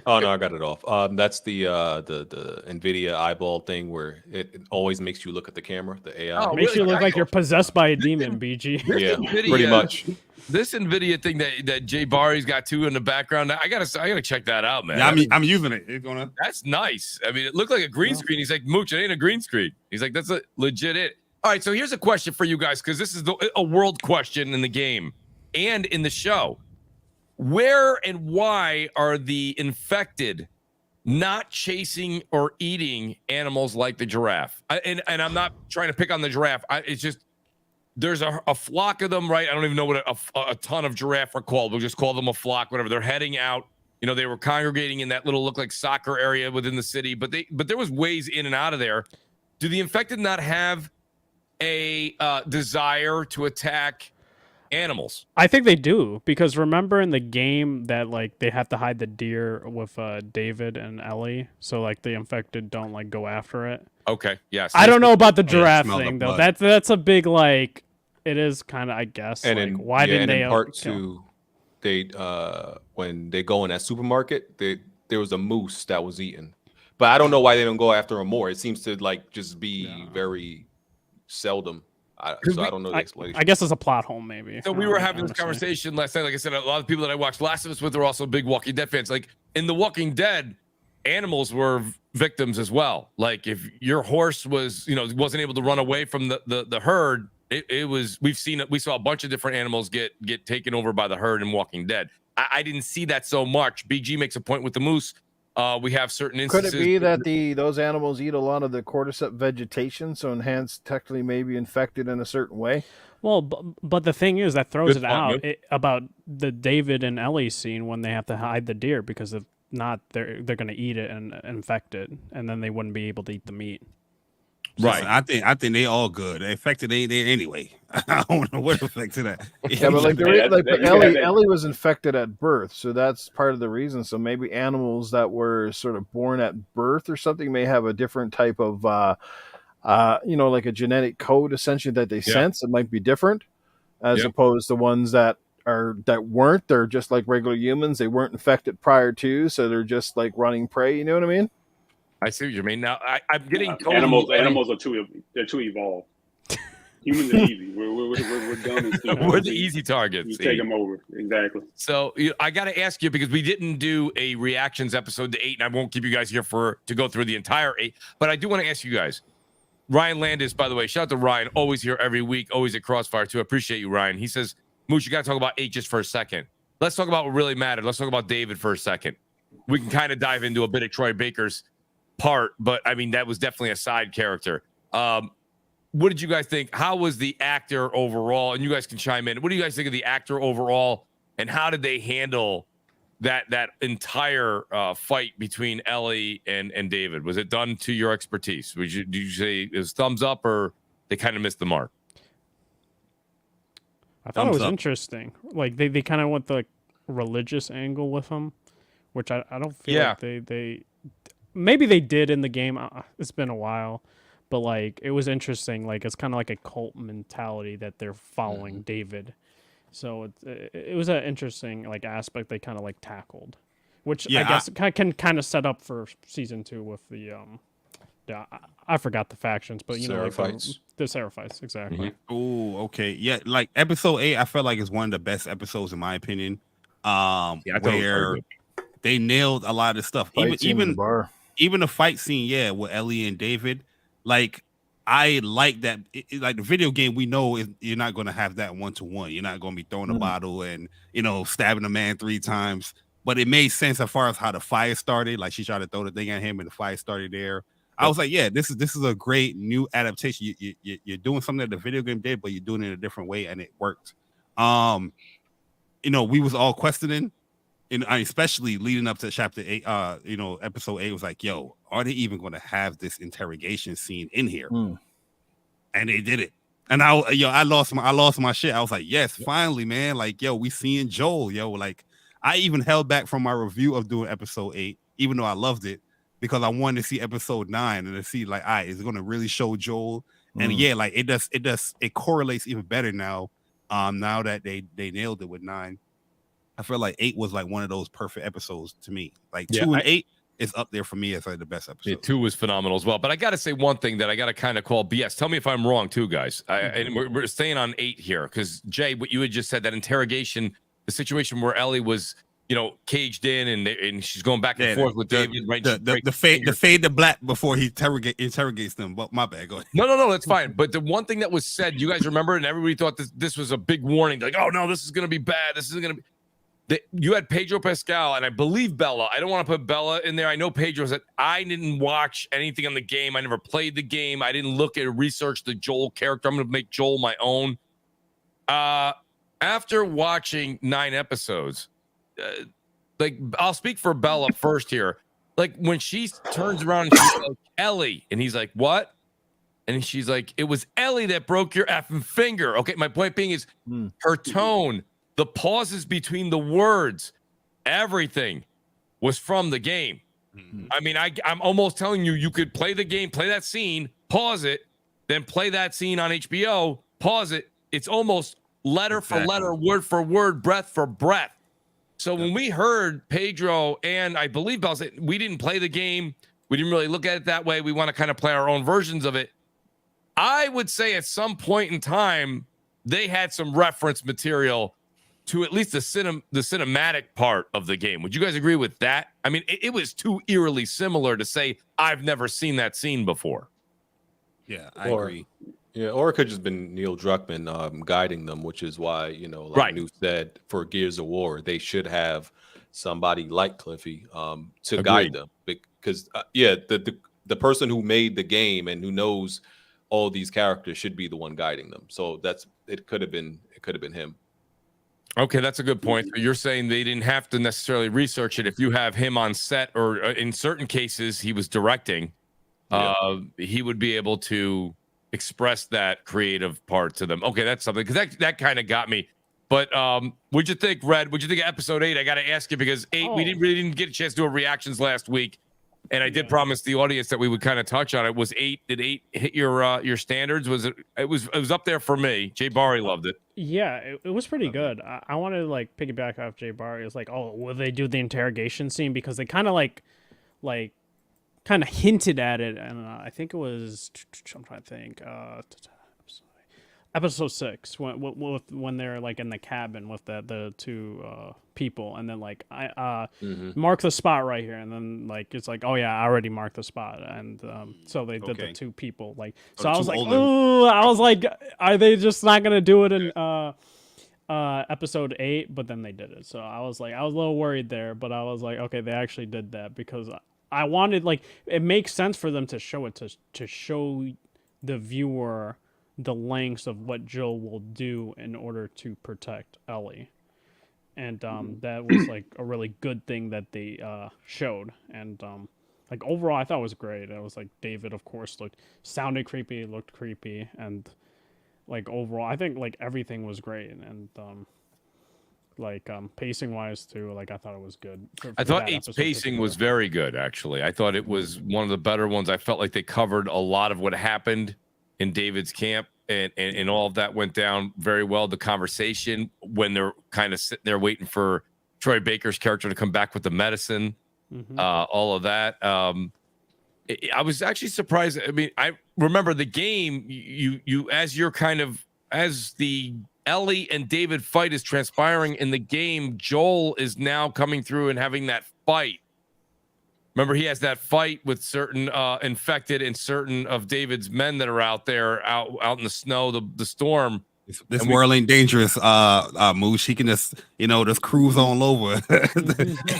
Oh no, I got it off. That's the NVIDIA eyeball thing where it always makes you look at the camera. The AI makes you look like you're possessed by a demon, BG. Yeah, pretty much. This NVIDIA thing that Jay Barry's got too in the background, I gotta check that out, man. Yeah, I'm using it. It's gonna. That's nice. I mean, it looked like a green screen. He's like, Mooch, it ain't a green screen. He's like, that's a legit it. All right, so here's a question for you guys because this is a world question in the game and in the show. Where and why are the infected not chasing or eating animals like the giraffe? And I'm not trying to pick on the giraffe. It's just there's a flock of them, right? I don't even know what a ton of giraffe are called. We'll just call them a flock, whatever. They're heading out. They were congregating in that little look like soccer area within the city, but there was ways in and out of there. Do the infected not have a desire to attack animals? I think they do because remember in the game that like they have to hide the deer with David and Ellie, so like the infected don't like go after it. Okay, yes. I don't know about the giraffe thing the though. blood. That's a big like. It is kind of, I guess. And like, in, why didn't they? In part 2, they when they go in that supermarket, there was a moose that was eaten, but I don't know why they don't go after him more. It seems to like just be very seldom. So I don't know the explanation. I guess it's a plot hole, maybe. So we were having this conversation last night. Like I said, a lot of people that I watched Last of Us with are also big Walking Dead fans. Like in The Walking Dead, animals were victims as well. Like if your horse was, wasn't able to run away from the herd. We saw a bunch of different animals get taken over by the herd in Walking Dead. I didn't see that so much. BG makes a point with the moose. We have certain instances. Could it be that those animals eat a lot of the cordyceps vegetation, so hence technically maybe infected in a certain way? Well, but the thing is that throws about the David and Ellie scene when they have to hide the deer because if not, they're going to eat it and infect it, and then they wouldn't be able to eat the meat. Right. I think they all good. The infected ain't there anyway. I don't know what affected that. Yeah, but Ellie was infected at birth, so that's part of the reason. So maybe animals that were sort of born at birth or something may have a different type of, like a genetic code essentially that they sense. It might be different as opposed to ones that weren't. They're just like regular humans. They weren't infected prior to, so they're just like running prey. You know what I mean? I see what you mean. Now I'm getting animals are too evolved. Humans are easy. We're dumb and stupid. We're the easy targets. You take them over. Exactly. So I got to ask you because we didn't do a reactions episode to 8, and I won't keep you guys here to go through the entire 8. But I do want to ask you guys. Ryan Landis, by the way, shout out to Ryan. Always here every week. Always at Crossfire too. I appreciate you, Ryan. He says, Mooch, you got to talk about 8 just for a second. Let's talk about what really mattered. Let's talk about David for a second. We can kind of dive into a bit of Troy Baker's part, but I mean that was definitely a side character. What did you guys think? How was the actor overall? And you guys can chime in. What do you guys think of the actor overall? And how did they handle that entire fight between Ellie and David? Was it done to your expertise? Did you say it was thumbs up or they kind of missed the mark? I thought it was interesting. Like they kind of went the religious angle with him, which I don't feel like maybe they did in the game. It's been a while, but like it was interesting. Like it's kind of like a cult mentality that they're following David. So it was an interesting like aspect they kind of like tackled, which I guess can kind of set up for season 2 with the I forgot the factions, but you know, like the Seraphites, exactly. Oh, okay, yeah. Like episode 8, I felt like it's one of the best episodes in my opinion. Where they nailed a lot of stuff. Even the fight scene, yeah, with Ellie and David. Like I like that. Like the video game, we know you're not going to have that 1-to-1. You're not going to be throwing a bottle and stabbing a man 3 times. But it made sense as far as how the fire started. Like she tried to throw the thing at him, and the fire started there. I was like, yeah, this is a great new adaptation. You're doing something that the video game did, but you're doing it in a different way, and it worked. We was all questioning, and especially leading up to chapter 8. Episode 8 was like, yo, are they even going to have this interrogation scene in here? And they did it. And I lost my shit. I was like, yes, finally, man. Like, yo, we seeing Joel. Yo, like, I even held back from my review of doing episode 8, even though I loved it, because I wanted to see episode 9 and to see like, all right, is it going to really show Joel? And yeah, like it correlates even better now. Now that they nailed it with 9. I feel like 8 was like one of those perfect episodes to me. Like 2 and 8 is up there for me as like the best episode. Yeah, 2 was phenomenal as well. But I got to say one thing that I got to kind of call BS. Tell me if I'm wrong too, guys. And we're staying on 8 here because Jay, what you had just said, that interrogation, the situation where Ellie was, caged in and she's going back and forth with David. Right? The fade to black before he interrogates them. But my bad. Go ahead. No, that's fine. But the one thing that was said, you guys remember, and everybody thought this was a big warning. Like, oh no, this is going to be bad. This isn't going to be. You had Pedro Pascal and I believe Bella. I don't want to put Bella in there. I know Pedro said I didn't watch anything on the game. I never played the game. I didn't look at research the Joel character. I'm going to make Joel my own. After watching 9 episodes, like I'll speak for Bella first here. Like when she turns around and she's like, Ellie, and he's like, what? And she's like, it was Ellie that broke your effing finger. Okay, my point being is her tone. The pauses between the words, everything was from the game. I mean, I'm almost telling you, you could play the game, play that scene, pause it, then play that scene on HBO, pause it. It's almost letter for letter, word for word, breath for breath. So when we heard Pedro and I believe Bell said, we didn't play the game, we didn't really look at it that way. We want to kind of play our own versions of it. I would say at some point in time, they had some reference material to at least the cinematic part of the game. Would you guys agree with that? I mean, it was too eerily similar to say, I've never seen that scene before. Yeah, I agree. Yeah, or it could just been Neil Druckmann guiding them, which is why, like Noof said, for Gears of War, they should have somebody like Cliffy to guide them. Because, the person who made the game and who knows all these characters should be the one guiding them. So it could have been him. Okay, that's a good point. So you're saying they didn't have to necessarily research it. If you have him on set, or in certain cases he was directing, he would be able to express that creative part to them. Okay, that's something, because that kind of got me. But what'd you think, Red? What'd you think of episode 8? I got to ask you, because 8 we didn't get a chance to do a reactions last week, and I did promise the audience that we would kind of touch on it. Was 8? Did 8 hit your standards? Was it? It was up there for me. Jay Barry loved it. Yeah, it was pretty good. I wanted to like piggyback off Jay Barry. It was like, oh, will they do the interrogation scene? Because they kind of like kind of hinted at it, and I think it was, I'm trying to think, episode 6 when they're like in the cabin with the 2 people, and then like I mark the spot right here, and then like it's like, oh yeah, I already marked the spot, and so they did the 2 people, like, so I was like, oh, I was like, are they just not gonna do it in episode 8? But then they did it, so I was a little worried there, but I was like, okay, they actually did that, because I wanted, like, it makes sense for them to show it, to show the viewer the lengths of what Jill will do in order to protect Ellie. And that was like a really good thing that they showed. And like overall, I thought it was great. It was like David, of course, sounded creepy, looked creepy, and like overall, I think like everything was great. And like pacing wise too. Like I thought it was good. I thought 8's pacing was very good, actually. I thought it was one of the better ones. I felt like they covered a lot of what happened in David's camp, and all of that went down very well. The conversation when they're kind of sitting there waiting for Troy Baker's character to come back with the medicine, all of that. I was actually surprised. I mean, I remember the game. You as the Ellie and David fight is transpiring in the game, Joel is now coming through and having that fight. Remember, he has that fight with certain infected and certain of David's men that are out there, out in the snow, the storm. This world ain't dangerous, Mooch. He can just, just cruise all over.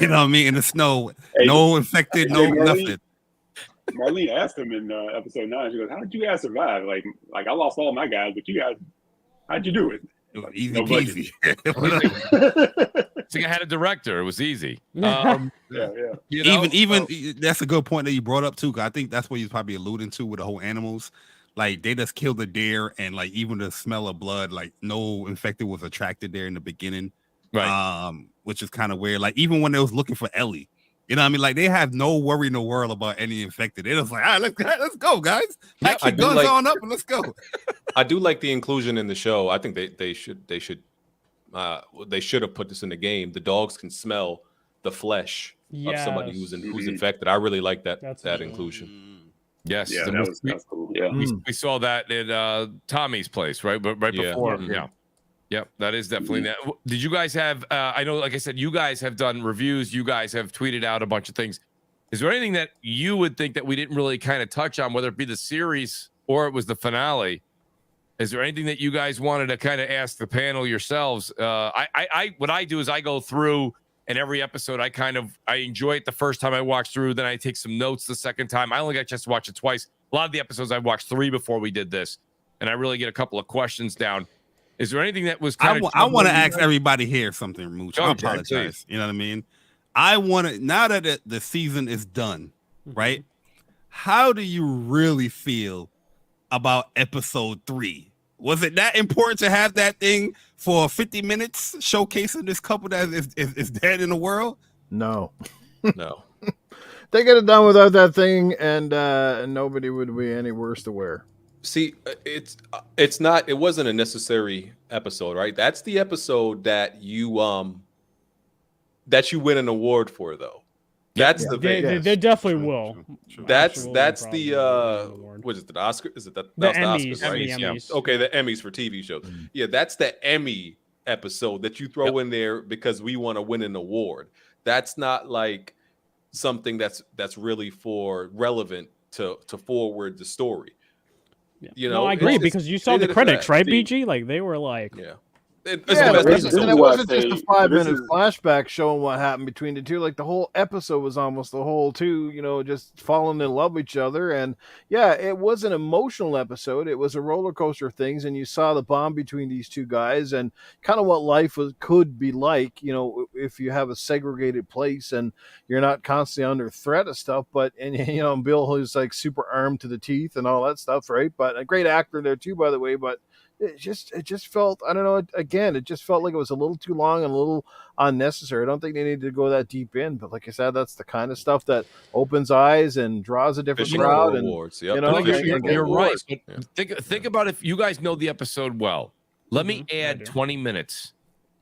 You know what I mean? In the snow, no infected, no nothing. Marlene asked him in episode 9. She goes, "How did you guys survive? Like I lost all my guys, but you guys, how'd you do it?" Easy No peasy. I think I had a director. It was easy. Yeah. Even that's a good point that you brought up too. 'Cause I think that's what you're probably alluding to with the whole animals. Like they just killed the deer, and like even the smell of blood, like no infected was attracted there in the beginning, right? Which is kind of weird. Like even when they was looking for Ellie, you know what I mean? Like they have no worry in the world about any infected. They're just like, all right, let's go, guys. Pack your guns on up and let's go. I do like the inclusion in the show. I think they should have put this in the game. The dogs can smell the flesh of somebody who's infected. I really like that inclusion. Yes, yeah, that's cool. Yeah, we saw that at Tommy's place, right? But right before, Yep, that is definitely that. Did you guys have? I know, like I said, you guys have done reviews. You guys have tweeted out a bunch of things. Is there anything that you would think that we didn't really kind of touch on, whether it be the series or it was the finale? Is there anything that you guys wanted to kind of ask the panel yourselves? What I do is I go through, and every episode I enjoy it the first time I watch through. Then I take some notes the second time. I only got a chance to watch it twice. A lot of the episodes I watched 3 before we did this, and I really get a couple of questions down. Is there anything that was kind of? I want to ask everybody here something, Mooch. I apologize. You know what I mean? I want to, now that the season is done, right? How do you really feel about episode 3? Was it that important to have that thing for 50 minutes showcasing this couple that is dead in the world? No. No. They could have done without that thing, and nobody would be any worse to wear. See, it's not. It wasn't a necessary episode, right? That's the episode that you win an award for, though. That's they definitely will. That's the what is it? The Oscar? Is it the Emmys? Oscars, right? Emmys. Okay, the Emmys for TV shows. Yeah, that's the Emmy episode that you throw in there because we want to win an award. That's not like something that's really for relevant to forward the story. Yeah. You know, I agree because you saw the critics, right, BG? Like they were like, it wasn't just a 5-minute flashback showing what happened between the two. Like the whole episode was almost the whole two, just falling in love with each other. And yeah, it was an emotional episode. It was a roller coaster of things, and you saw the bond between these two guys and kind of what life could be like, if you have a segregated place and you're not constantly under threat of stuff. But and Bill, who's like super armed to the teeth and all that stuff, right? But a great actor there too, by the way. But it just felt, I don't know, again, it just felt like it was a little too long and a little unnecessary. I don't think they needed to go that deep in, but like I said, that's the kind of stuff that opens eyes and draws a different crowd. And awards. You're right. Think about if you guys know the episode well. Let me add 20 minutes.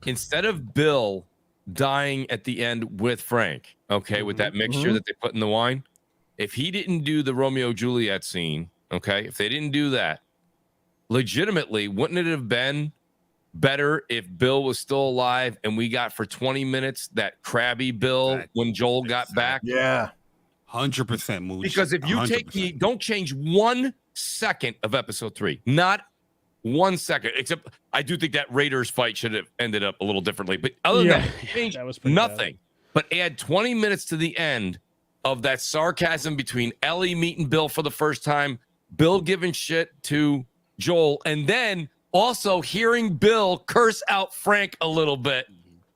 Instead of Bill dying at the end with Frank, with that mixture that they put in the wine, if he didn't do the Romeo Juliet scene, if they didn't do that, legitimately, wouldn't it have been better if Bill was still alive and we got for 20 minutes that crabby Bill when Joel got back? Yeah. 100% Mooch. Because if you 100%. don't change 1 second of episode 3, not 1 second, except I do think that Raiders fight should have ended up a little differently. But other than that, change nothing. But add 20 minutes to the end of that sarcasm between Ellie meeting Bill for the first time, Bill giving shit to Joel, and then also hearing Bill curse out Frank a little bit,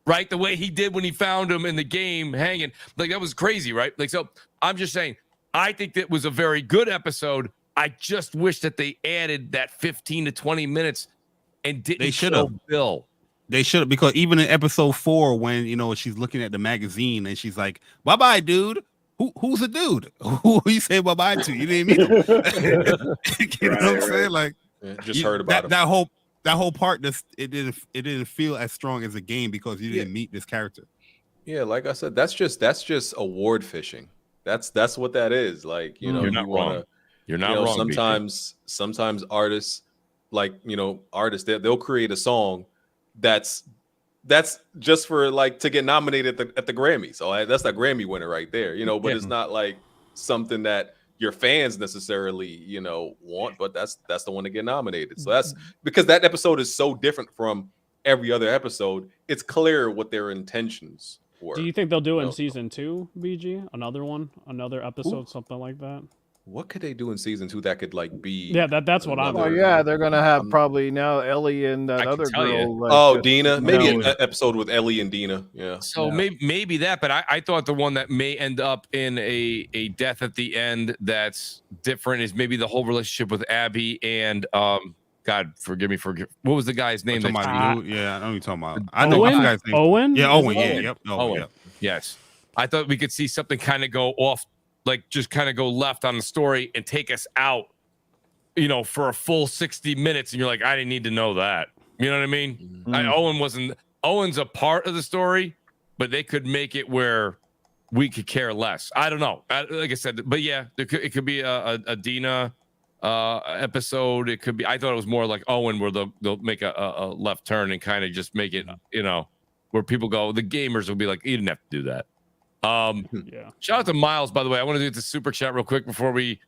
right? The way he did when he found him in the game hanging. Like, that was crazy, right? Like, so I'm just saying, I think that was a very good episode. I just wish that they added that 15 to 20 minutes and didn't kill Bill. They should, because even in episode 4, when she's looking at the magazine and she's like, "Bye bye, dude." Who's a dude? Who you say bye bye to? You didn't meet him. You know what I'm saying? Like, just heard about that whole part. It didn't feel as strong as a game because you didn't meet this character. Yeah, like I said, that's just award fishing. That's what that is. Like, you're not wrong. You're not wrong. Sometimes artists, like they'll create a song that's just for like to get nominated at the Grammys. So that's a Grammy winner right there. But it's not like something that your fans necessarily want, but that's the one to get nominated. So that's because that episode is so different from every other episode. It's clear what their intentions were. Do you think they'll do it in season 2, BG? Another episode, something like that? What could they do in season 2 that could like be? Yeah, that's what I'm. Oh yeah, they're gonna have probably now Ellie and that other girl. Like, Dina. Maybe an episode with Ellie and Dina. Yeah. So maybe that, but I thought the one that may end up in a death at the end that's different is maybe the whole relationship with Abby and God forgive me for what was the guy's name? Yeah, I know you're talking about. I know the guy's name. Owen. Yeah, Owen. Yeah, yep. Owen. Yep. Yes, I thought we could see something kind of go off. Like just kind of go left on the story and take us out, for a full 60 minutes. And you're like, I didn't need to know that. You know what I mean? Mm-hmm. Owen's a part of the story, but they could make it where we could care less. I don't know. Like I said, but yeah, it could be a Dina episode. It could be, I thought it was more like Owen where they'll make a left turn and kind of just make it, where people go, the gamers will be like, you didn't have to do that. Shout out to Miles, by the way. I want to do the super chat real quick before we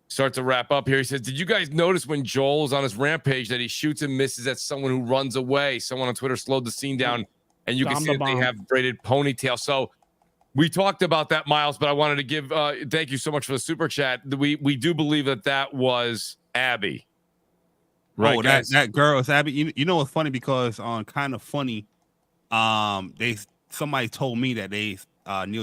start to wrap up here. He says, did you guys notice when Joel is on his rampage that he shoots and misses at someone who runs away? Someone on Twitter slowed the scene down and you can see that they have braided ponytail. So we talked about that, Miles, but I wanted to give thank you so much for the super chat. We do believe that was Abby. Right, oh, that girl is Abby. You know what's funny, because on Kind of Funny, somebody told me that Neil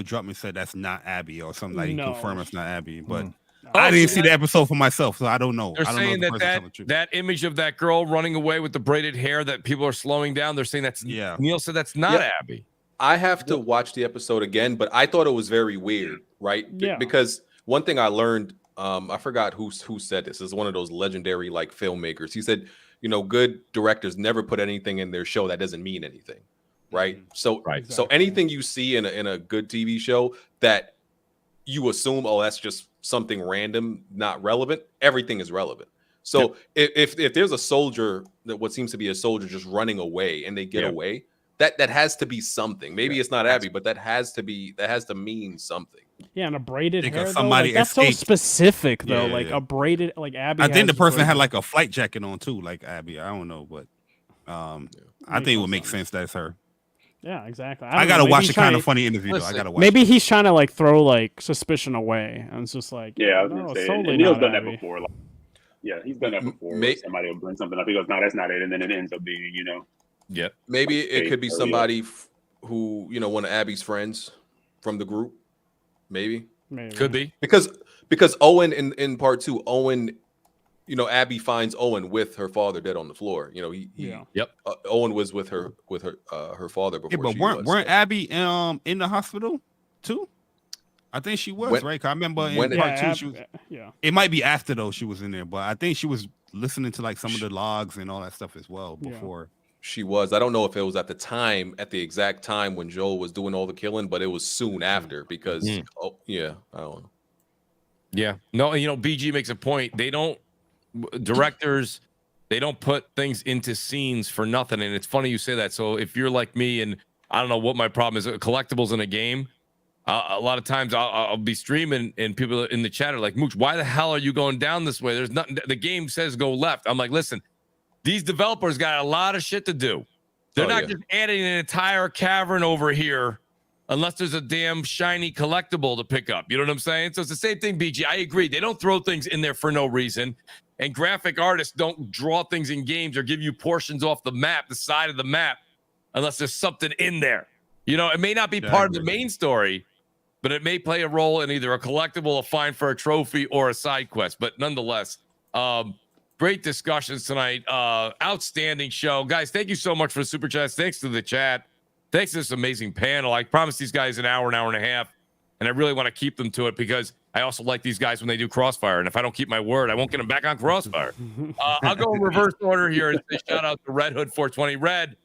Druckmann said that's not Abby or something, like he confirmed it's not Abby, but I didn't see the episode for myself, so I don't know. They're saying that image of that girl running away with the braided hair that people are slowing down. They're saying that's Neil said that's not Abby. I have to watch the episode again, but I thought it was very weird, right? Yeah. Because one thing I learned, I forgot who said this. Is one of those legendary like filmmakers. He said, good directors never put anything in their show that doesn't mean anything. Right. So anything you see in a good TV show that you assume, that's just something random, not relevant, everything is relevant. So if there's a soldier, that what seems to be a soldier just running away and they get away, that has to be something. Maybe it's not Abby, but that has to mean something. Yeah, and a braided hair. Somebody that's so specific though. A braided, like Abby. I think the person had like a flight jacket on too, like Abby. I don't know, but I think it would make sense that it's her. Yeah, exactly. I gotta watch the Kind of Funny interview though. I gotta watch. Maybe he's trying to like throw like suspicion away, and it's just like, I was gonna say, totally Neil's done Abby. that before. Like, he's done that before. Somebody will bring something up. He goes, "No, that's not it," and then it ends up being, Yeah. Maybe it could be somebody who one of Abby's friends from the group. Maybe. Could be because Owen in part 2, Owen. Abby finds Owen with her father dead on the floor. Owen was with her father before. Yeah, but weren't Abby in the hospital too? I think she was, right? 'Cause I remember in part 2, she was. It might be after though she was in there, but I think she was listening to like some of the logs and all that stuff as well before. She was. I don't know if it was at the exact time when Joel was doing all the killing, but it was soon after because I don't know. Yeah. No, BG makes a point. Directors, they don't put things into scenes for nothing, and it's funny you say that. So if you're like me, and I don't know what my problem is, collectibles in a game, a lot of times I'll be streaming and people in the chat are like, Mooch, why the hell are you going down this way? There's nothing. The game says go left. I'm like, listen, these developers got a lot of shit to do. They're not just adding an entire cavern over here unless there's a damn shiny collectible to pick up. You know what I'm saying? So it's the same thing, BG. I agree. They don't throw things in there for no reason. And graphic artists don't draw things in games or give you portions off the map, the side of the map, unless there's something in there. It may not be part of the main story, but it may play a role in either a collectible, a find for a trophy, or a side quest. But nonetheless, Great discussions tonight. Outstanding show. Guys, thank you so much for the super chats. Thanks to the chat. Thanks to this amazing panel. I promised these guys an hour and a half, and I really want to keep them to it because I also like these guys when they do Crossfire. And if I don't keep my word, I won't get them back on Crossfire. I'll go in reverse order here and say shout out to Red Hood 420. Red,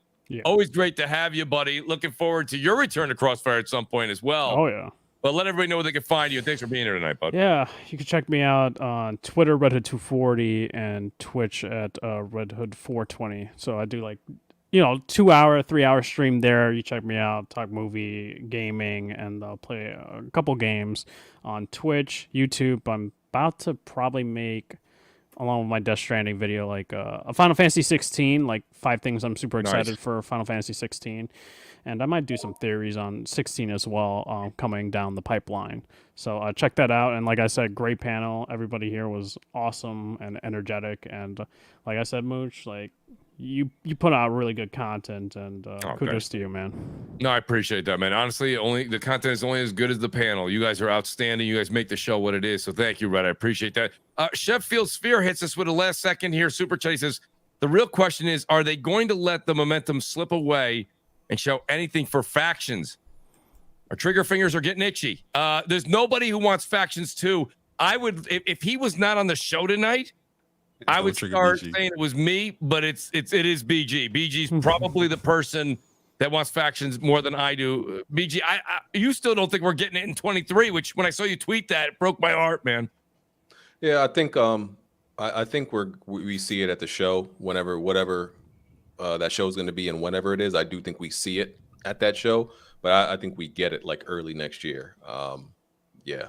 always great to have you, buddy. Looking forward to your return to Crossfire at some point as well. Oh, yeah. But let everybody know where they can find you. Thanks for being here tonight, bud. Yeah, you can check me out on Twitter, RedHood240, and Twitch at RedHood420. So I do 2-hour, 3-hour stream there. You check me out, talk movie, gaming, and I'll play a couple games on Twitch, YouTube. I'm about to probably make, along with my Death Stranding video, a Final Fantasy 16, 5 things I'm super excited for Final Fantasy 16. And I might do some theories on 16 as well, coming down the pipeline. So check that out. And like I said, great panel. Everybody here was awesome and energetic. And like I said, Mooch, you put out really good content, and kudos to you, man. No, I appreciate that, man. Honestly, the content is only as good as the panel. You guys are outstanding. You guys make the show what it is. So thank you, Red. I appreciate that. Sheffield Sphere hits us with a last second here. Super Chat says, the real question is, are they going to let the momentum slip away and show anything for factions? Our trigger fingers are getting itchy. There's nobody who wants factions 2. I would, if he was not on the show tonight, I would start saying it was me, but it is BG. BG's probably the person that wants factions more than I do. BG, you still don't think we're getting it in 23, which when I saw you tweet that, it broke my heart, man. Yeah, I think I think we see it at the show whatever that show is going to be, and whenever it is, I do think we see it at that show, but I think we get it early next year. Yeah,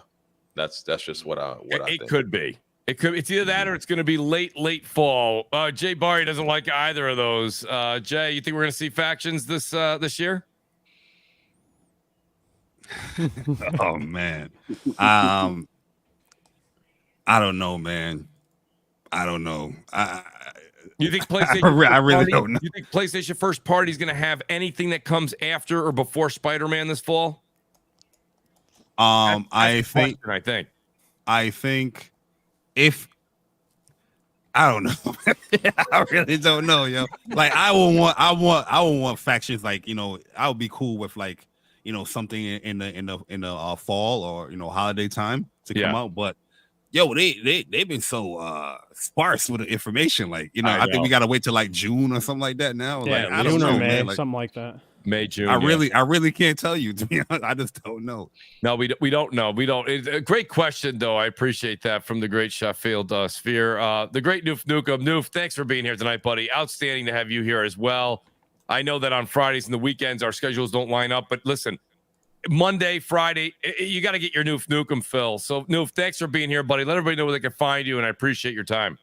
that's just what I think. It could be. It's either that or it's going to be late fall. Jay Barry doesn't like either of those. Jay, you think we're going to see factions this year? Oh man, I don't know, man. I don't know. You think PlayStation? I really don't know. You think PlayStation First Party is going to have anything that comes after or before Spider-Man this fall? I think if I don't know, I really don't know, yo. I would want factions I would be cool with something in the fall or holiday time to come out, but. Yo, they've been so sparse with the information. I think we gotta wait till June or something like that now. Yeah, I don't know, May, man. something like that. May, June. I really can't tell you. To be honest, I just don't know. No, we don't know. We don't. It's a great question, though. I appreciate that from the great Sheffield Sphere. The great Noof Nukem. Noof, thanks for being here tonight, buddy. Outstanding to have you here as well. I know that on Fridays and the weekends our schedules don't line up, but listen. Monday, Friday, you got to get your Noof Nukem fill. So, Noof, thanks for being here, buddy. Let everybody know where they can find you, and I appreciate your time.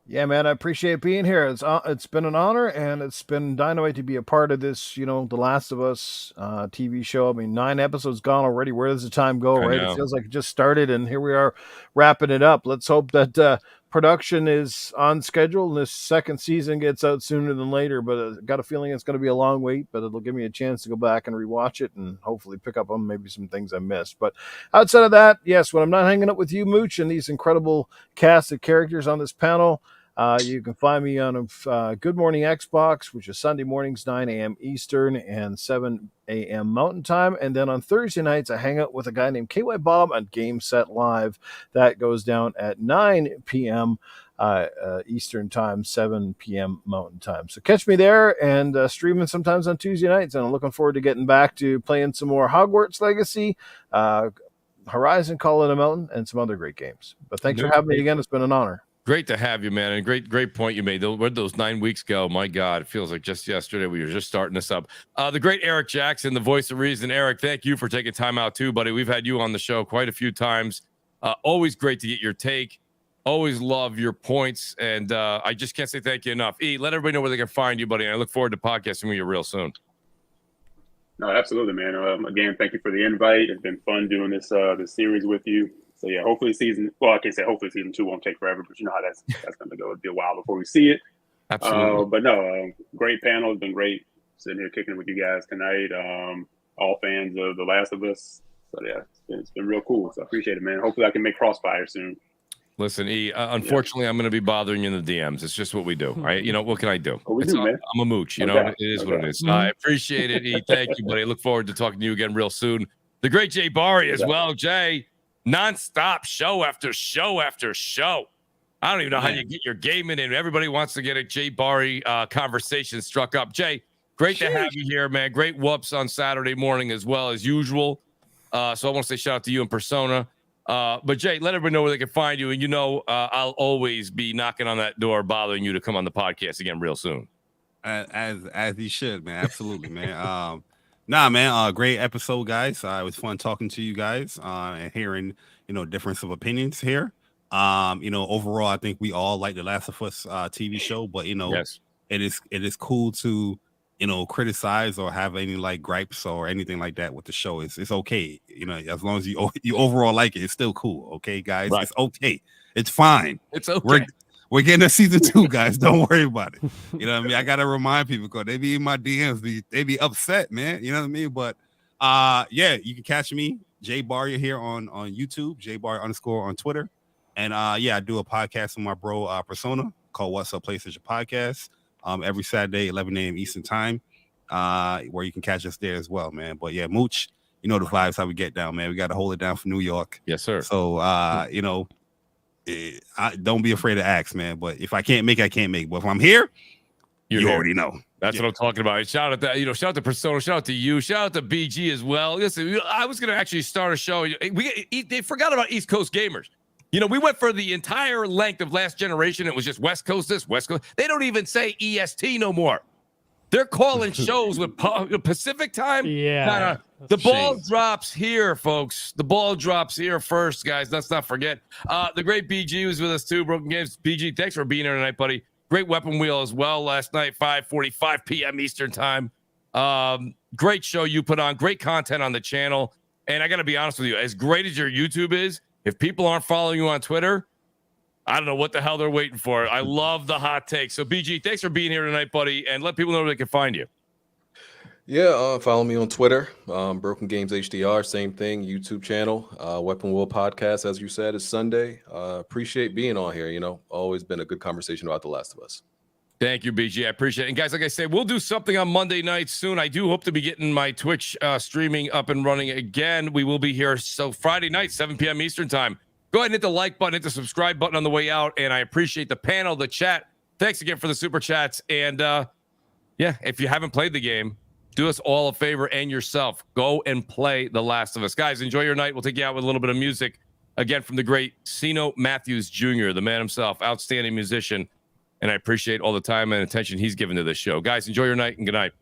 Yeah, man, I appreciate being here. It's been an honor, and it's been dynamite to be a part of this, The Last of Us TV show. I mean, 9 episodes gone already. Where does the time go, right? It feels like it just started, and here we are wrapping it up. Let's hope that production is on schedule and this second season gets out sooner than later, but I got a feeling it's going to be a long wait, but it'll give me a chance to go back and rewatch it and hopefully pick up on maybe some things I missed. But outside of that, yes, when I'm not hanging up with you, Mooch, and these incredible cast of characters on this panel, you can find me on Good Morning Xbox, which is Sunday mornings, 9 a.m. Eastern and 7 a.m. Mountain Time. And then on Thursday nights, I hang out with a guy named KY Bob on Game Set Live. That goes down at 9 p.m. Eastern Time, 7 p.m. Mountain Time. So catch me there and streaming sometimes on Tuesday nights. And I'm looking forward to getting back to playing some more Hogwarts Legacy, Horizon Call of the Mountain, and some other great games. But thanks for having me again. It's been an honor. Great to have you, man. And great point you made. Where'd those 9 weeks go? My God, it feels like just yesterday we were just starting this up. The great Eric Jackson, the voice of reason. Eric, thank you for taking time out too, buddy. We've had you on the show quite a few times. Always great to get your take. Always love your points. And I just can't say thank you enough. Let everybody know where they can find you, buddy. And I look forward to podcasting with you real soon. No, absolutely, man. Again, thank you for the invite. It's been fun doing this series with you. So yeah, hopefully season 2 won't take forever, but you know how that's going to go. It'll be a while before we see it. Absolutely. But no, great panel. It's been great sitting here kicking it with you guys tonight. All fans of The Last of Us. So yeah, it's been real cool. So I appreciate it, man. Hopefully I can make Crossfire soon. Listen, E, unfortunately, I'm going to be bothering you in the DMs. It's just what we do. Right? You know, what can I do? What we do, man. I'm a mooch. You know, it is what it is. I appreciate it, E. Thank you, buddy. I look forward to talking to you again real soon. The great Jay Barry as well. Jay, nonstop show after show after show. I don't even know how you get your gaming in. Everybody wants to get a Jay Barry conversation struck up. Jay, great to have you here, man. Great whoops on Saturday morning as well as usual. So I want to say shout out to you in persona. But Jay, let everybody know where they can find you. And you know, I'll always be knocking on that door, bothering you to come on the podcast again real soon. As you should, man. Absolutely, man. Nah, man. Great episode, guys. It was fun talking to you guys and hearing, you know, difference of opinions here. You know, overall, I think we all like the Last of Us TV show, but you know, it is cool to, you know, criticize or have any like gripes or anything like that with the show. It's okay, you know, as long as you overall like it, it's still cool. Okay, guys, it's okay, it's fine, it's okay. We're getting a season 2, guys. Don't worry about it. You know what I mean? I gotta remind people because they be in my DMs, they be upset, man. You know what I mean? But yeah, you can catch me, Jay Barry, here on YouTube, JBarry_ on Twitter. And yeah, I do a podcast with my bro Persona called What's Up PlayStation Podcast every Saturday, 11 a.m. Eastern Time, where you can catch us there as well, man. But yeah, Mooch, you know the vibes, how we get down, man. We got to hold it down for New York. Yes, sir. So, you know, don't be afraid to ask, man. But if I can't make it, I can't make it. But if I'm here, you already know. That's what I'm talking about. Shout out to, you know, shout out to Persona, shout out to you, shout out to BG as well. Listen, I was going to actually start a show. They forgot about East Coast gamers. You know, we went for the entire length of Last Generation. It was just West Coast this, West Coast. They don't even say EST no more. They're calling shows with Pacific time. Yeah. The ball drops here, folks. The ball drops here first, guys. Let's not forget. The great BG was with us too. Broken Games. BG, thanks for being here tonight, buddy. Great weapon wheel as well last night, 5:45 p.m. Eastern time. Great show you put on. Great content on the channel. And I got to be honest with you, as great as your YouTube is, if people aren't following you on Twitter, I don't know what the hell they're waiting for. I love the hot take. So, BG, thanks for being here tonight, buddy, and let people know where they can find you. Yeah, follow me on Twitter, Broken Games HDR, same thing, YouTube channel, Weapon Wheel Podcast, as you said, is Sunday. Appreciate being on here, you know, always been a good conversation about The Last of Us. Thank you, BG. I appreciate it. And guys, like I said, we'll do something on Monday night soon. I do hope to be getting my Twitch streaming up and running again. We will be here. So Friday night, 7 p.m. Eastern time. Go ahead and hit the like button, hit the subscribe button on the way out. And I appreciate the panel, the chat. Thanks again for the super chats. And yeah, if you haven't played the game, do us all a favor and yourself. Go and play The Last of Us. Guys, enjoy your night. We'll take you out with a little bit of music. Again, from the great Cino Matthews Jr., the man himself, outstanding musician. And I appreciate all the time and attention he's given to this show. Guys, enjoy your night and good night.